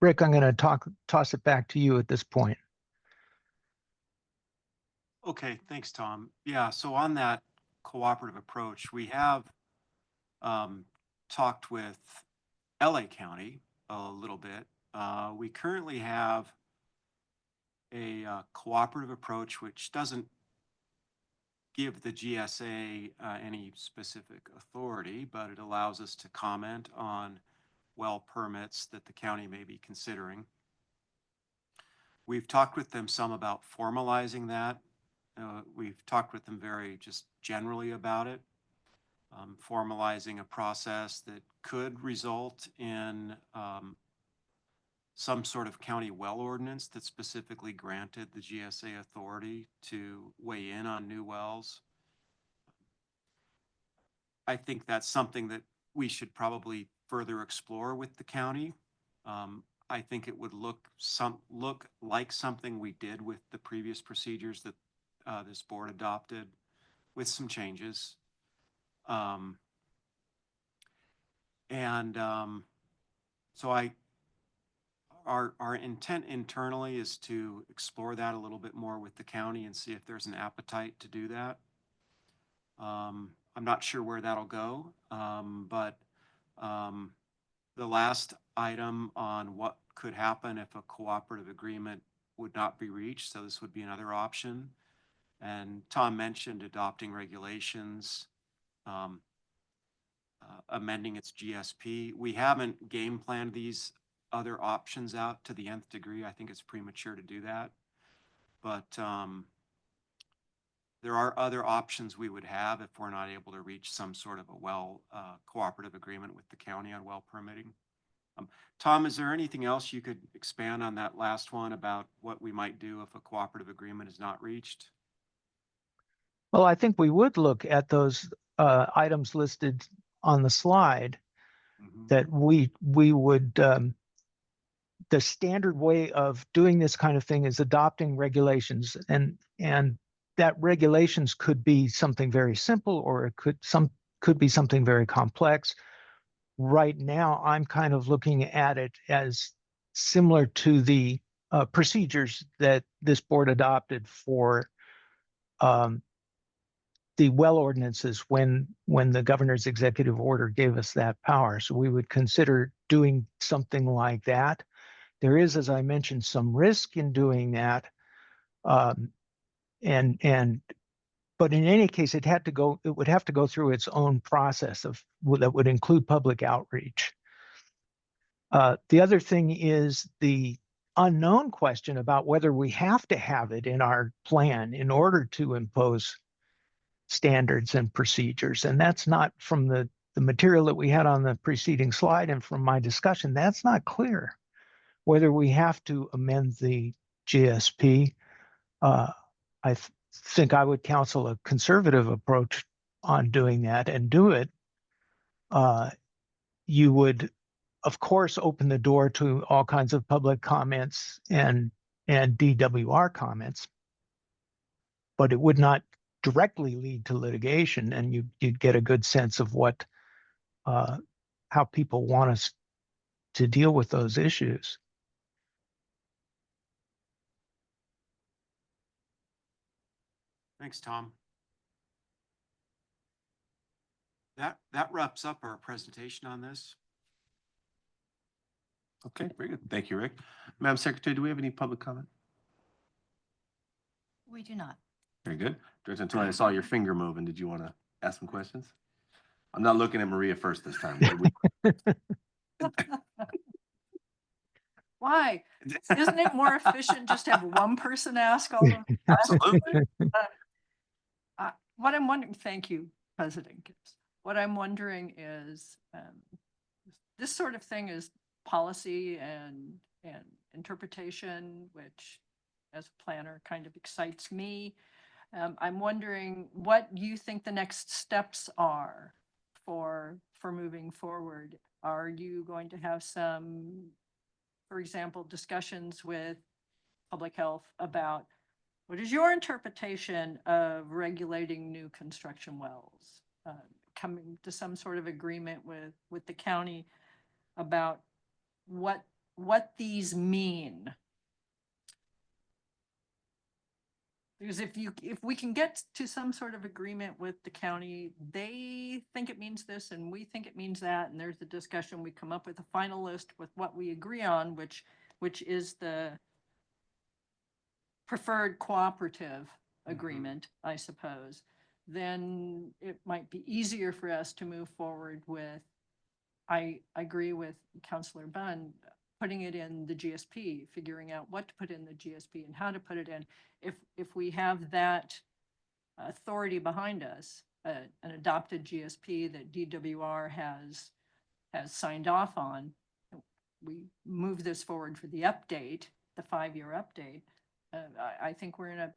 K: Rick, I'm going to toss it back to you at this point.
H: Okay, thanks, Tom. Yeah, so on that cooperative approach, we have talked with LA County a little bit. We currently have a cooperative approach which doesn't give the GSA any specific authority, but it allows us to comment on well permits that the county may be considering. We've talked with them some about formalizing that. We've talked with them very just generally about it, formalizing a process that could result in some sort of county well ordinance that specifically granted the GSA authority to weigh in on new wells. I think that's something that we should probably further explore with the county. I think it would look like something we did with the previous procedures that this board adopted, with some changes. So our intent internally is to explore that a little bit more with the county and see if there's an appetite to do that. I'm not sure where that'll go, but the last item on what could happen if a cooperative agreement would not be reached, so this would be another option. And Tom mentioned adopting regulations, amending its GSP. We haven't game planned these other options out to the nth degree. I think it's premature to do that. But there are other options we would have if we're not able to reach some sort of a cooperative agreement with the county on well permitting. Tom, is there anything else you could expand on that last one about what we might do if a cooperative agreement is not reached?
K: Well, I think we would look at those items listed on the slide, that we would, the standard way of doing this kind of thing is adopting regulations, and that regulations could be something very simple, or it could be something very complex. Right now, I'm kind of looking at it as similar to the procedures that this board adopted for the well ordinances when the governor's executive order gave us that power. So we would consider doing something like that. There is, as I mentioned, some risk in doing that. and but in any case, it would have to go through its own process that would include public outreach. The other thing is the unknown question about whether we have to have it in our plan in order to impose standards and procedures. And that's not from the material that we had on the preceding slide and from my discussion, that's not clear whether we have to amend the GSP. I think I would counsel a conservative approach on doing that and do it. You would, of course, open the door to all kinds of public comments and DWR comments, but it would not directly lead to litigation, and you'd get a good sense of what how people want us to deal with those issues.
H: Thanks, Tom. That wraps up our presentation on this.
F: Okay, very good. Thank you, Rick. Madam Secretary, do we have any public comment?
B: We do not.
F: Very good. Director Antonio, I saw your finger moving. Did you want to ask some questions? I'm not looking at Maria first this time.
D: Why? Isn't it more efficient just to have one person ask all of them?
F: Absolutely.
D: What I'm wondering, thank you, President Gibbs. What I'm wondering is, this sort of thing is policy and interpretation, which as a planner kind of excites me. I'm wondering what you think the next steps are for moving forward. Are you going to have some, for example, discussions with public health about what is your interpretation of regulating new construction wells? Coming to some sort of agreement with the county about what these mean. Because if we can get to some sort of agreement with the county, they think it means this and we think it means that, and there's a discussion, we come up with a final list with what we agree on, which is the preferred cooperative agreement, I suppose, then it might be easier for us to move forward with, I agree with Councilor Bunn, putting it in the GSP, figuring out what to put in the GSP and how to put it in. If we have that authority behind us, an adopted GSP that DWR has signed off on, we move this forward for the update, the 5-year update. I think we're in a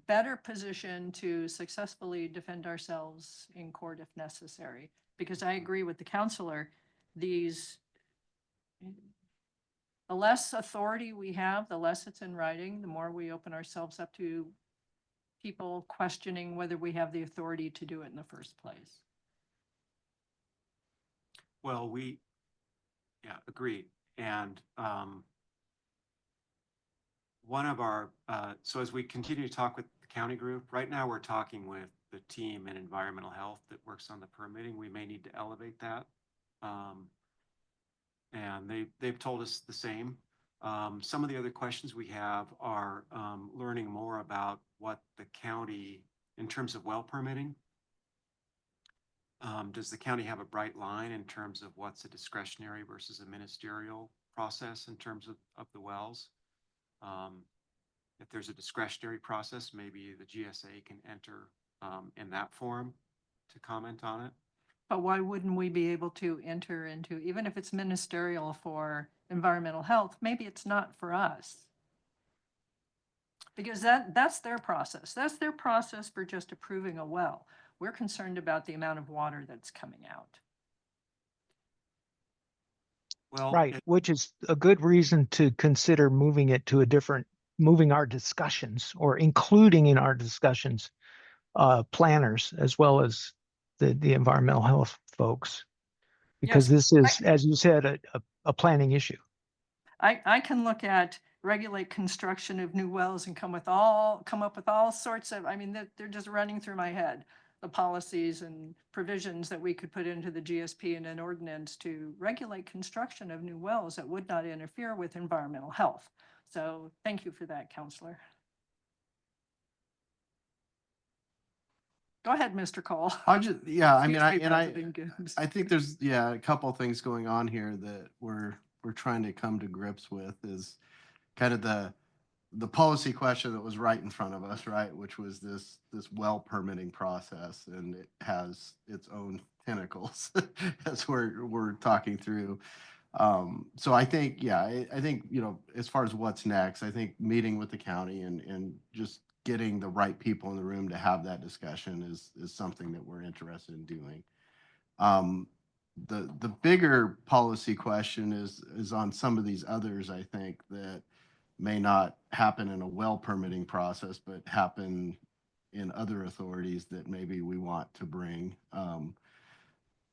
D: better position to successfully defend ourselves in court if necessary, because I agree with the counselor, the less authority we have, the less it's in writing, the more we open ourselves up to people questioning whether we have the authority to do it in the first place.
H: Well, agreed. And one of our, so as we continue to talk with the county group, right now we're talking with the team in environmental health that works on the permitting. We may need to elevate that. And they've told us the same. Some of the other questions we have are learning more about what the county, in terms of well permitting, does the county have a bright line in terms of what's a discretionary versus a ministerial process in terms of the wells? If there's a discretionary process, maybe the GSA can enter in that forum to comment on it.
D: But why wouldn't we be able to enter into, even if it's ministerial for environmental health, maybe it's not for us? Because that's their process. That's their process for just approving a well. We're concerned about the amount of water that's coming out.
H: Well,
K: Right, which is a good reason to consider moving it to moving our discussions or including in our discussions planners as well as the environmental health folks, because
D: Yes,
K: this is, as you said, a planning issue.
D: I can look at regulate construction of new wells and come up with all sorts of, I mean, they're just running through my head, the policies and provisions that we could put into the GSP and an ordinance to regulate construction of new wells that would not interfere with environmental health. So thank you for that, Counselor. Go ahead, Mr. Cole.
C: I just, yeah, I mean,
D: Excuse me,
C: I
D: President Gibbs.
C: think there's, yeah, a couple things going on here that we're trying to come to grips with is kind of the policy question that was right in front of us, right? Which was this well permitting process, and it has its own tentacles as we're talking through. So I think, yeah, I think, you know, as far as what's next, I think meeting with the county and just getting the right people in the room to have that discussion is something that we're interested in doing. The bigger policy question is on some of these others, I think, that may not happen in a well permitting process, but happen in other authorities that maybe we want to bring.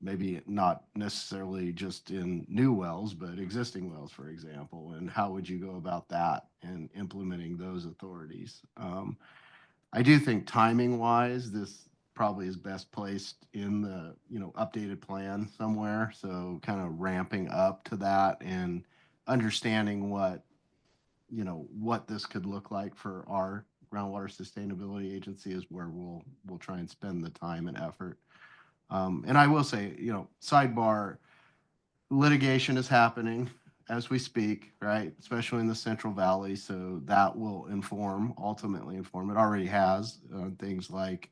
C: Maybe not necessarily just in new wells, but existing wells, for example. And how would you go about that and implementing those authorities? I do think timing wise, this probably is best placed in the, you know, updated plan somewhere. So kind of ramping up to that and understanding what, you know, what this could look like for our groundwater sustainability agency is where we'll try and spend the time and effort. And I will say, you know, sidebar, litigation is happening as we speak, right? Especially in the Central Valley. So that will ultimately inform, it already has, things like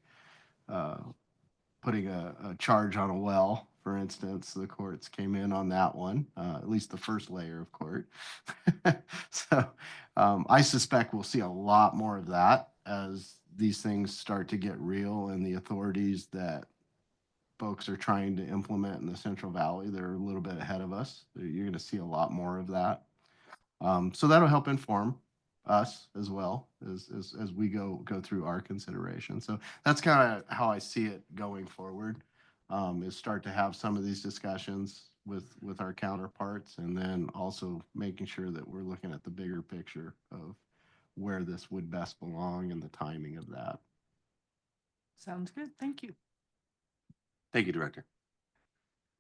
C: putting a charge on a well, for instance. The courts came in on that one, at least the first layer of court. So I suspect we'll see a lot more of that as these things start to get real, and the authorities that folks are trying to implement in the Central Valley, they're a little bit ahead of us. You're going to see a lot more of that. So that'll help inform us as well as we go through our consideration. So that's kind of how I see it going forward, is start to have some of these discussions with our counterparts, and then also making sure that we're looking at the bigger picture of where this would best belong and the timing of that.
D: Sounds good. Thank you.
F: Thank you, Director.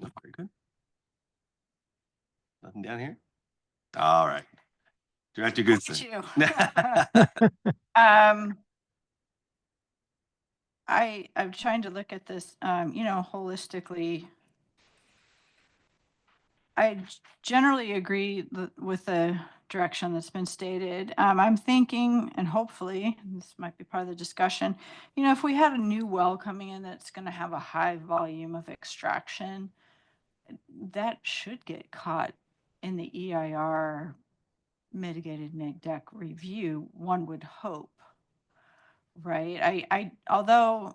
F: Very good. Nothing down here? All right. Director Goodson.
G: I'm trying to look at this, you know, holistically. I generally agree with the direction that's been stated. I'm thinking, and hopefully this might be part of the discussion, you know, if we had a new well coming in that's going to have a high volume of extraction, that should get caught in the EIR mitigated neg deck review, one would hope, right? Although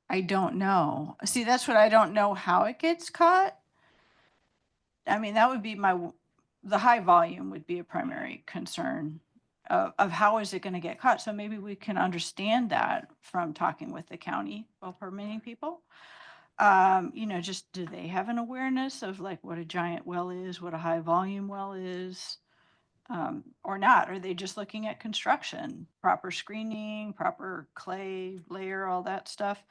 G: I don't know. See, that's what I don't know how it gets caught. I mean, that would be the high volume would be a primary concern of how is it going to get caught. So maybe we can understand that from talking with the county well permitting people. You know, just do they have an awareness of like what a giant well is, what a high volume well is, or not? Are they just looking at construction, proper screening, proper clay layer, all that stuff?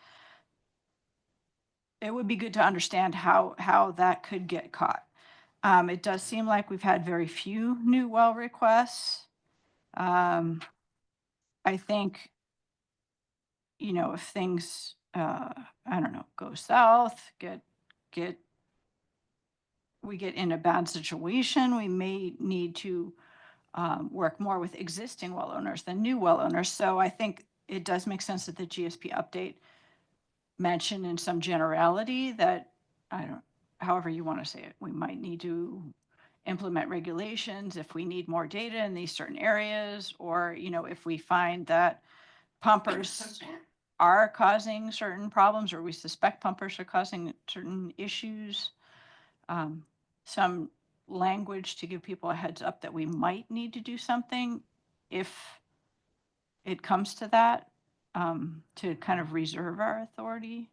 G: It would be good to understand how that could get caught. It does seem like we've had very few new well requests. I think, you know, if things, I don't know, go south, we get in a bad situation, we may need to work more with existing well owners than new well owners. So I think it does make sense that the GSP update mention in some generality that, however you want to say it, we might need to implement regulations if we need more data in these certain areas, or, you know, if we find that pumpers are causing certain problems, or we suspect pumpers are causing certain issues. Some language to give people a heads up that we might need to do something if it comes to that, to kind of reserve our authority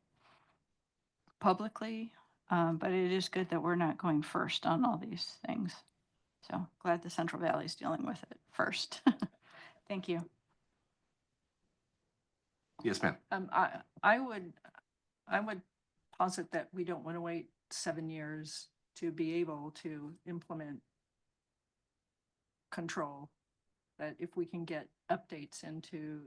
G: publicly. But it is good that we're not going first on all these things. So glad the Central Valley is dealing with it first. Thank you.
F: Yes, ma'am.
D: I would posit that we don't want to wait 7 years to be able to implement control. That if we can get updates into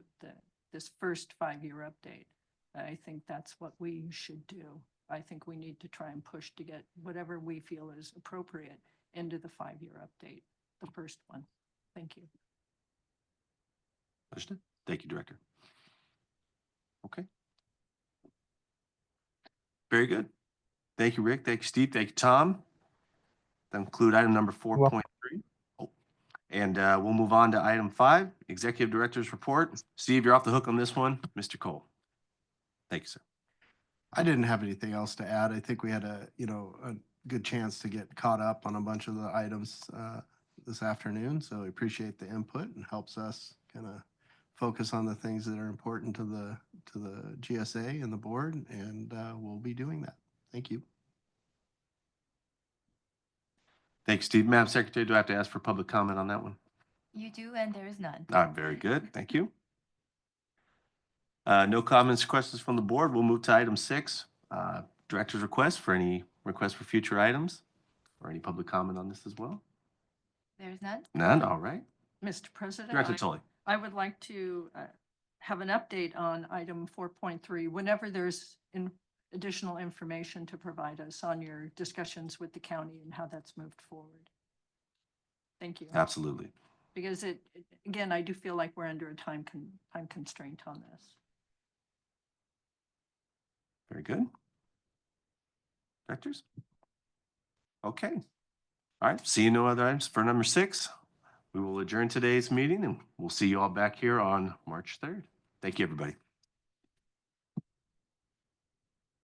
D: the this first 5-year update. I think that's what we should do. I think we need to try and push to get whatever we feel is appropriate into the 5-year update, the first one. Thank you.
F: Understood. Thank you, Director. Okay. Very good. Thank you, Rick. Thank you, Steve. Thank you, Tom. That include item number 4.3. Oh, and we'll move on to item 5, Executive Director's Report. Steve, you're off the hook on this one. Mr. Cole. Thank you, sir.
C: I didn't have anything else to add. I think we had a good chance to get caught up on a bunch of the items this afternoon. So we appreciate the input and helps us kind of focus on the things that are important to the GSA and the board, and we'll be doing that. Thank you.
F: Thanks, Steve. Madam Secretary, do I have to ask for public comment on that one?
B: You do, and there is none.
F: All right, very good. Thank you. No comments, questions from the board. We'll move to item 6, director's request for any requests for future items or any public comment on this as well.
B: There is none.
F: None. All right.
D: Mr. President,
F: Director Tully.
D: I would like to have an update on item 4.3 whenever there's additional information to provide us on your discussions with the county and how that's moved forward. Thank you.
F: Absolutely.
D: Because again, I do feel like we're under a time constraint on this.
F: Very good. Directors? Okay. All right. Seeing no other items for number 6, we will adjourn today's meeting and we'll see you all back here on March 3rd. Thank you, everybody.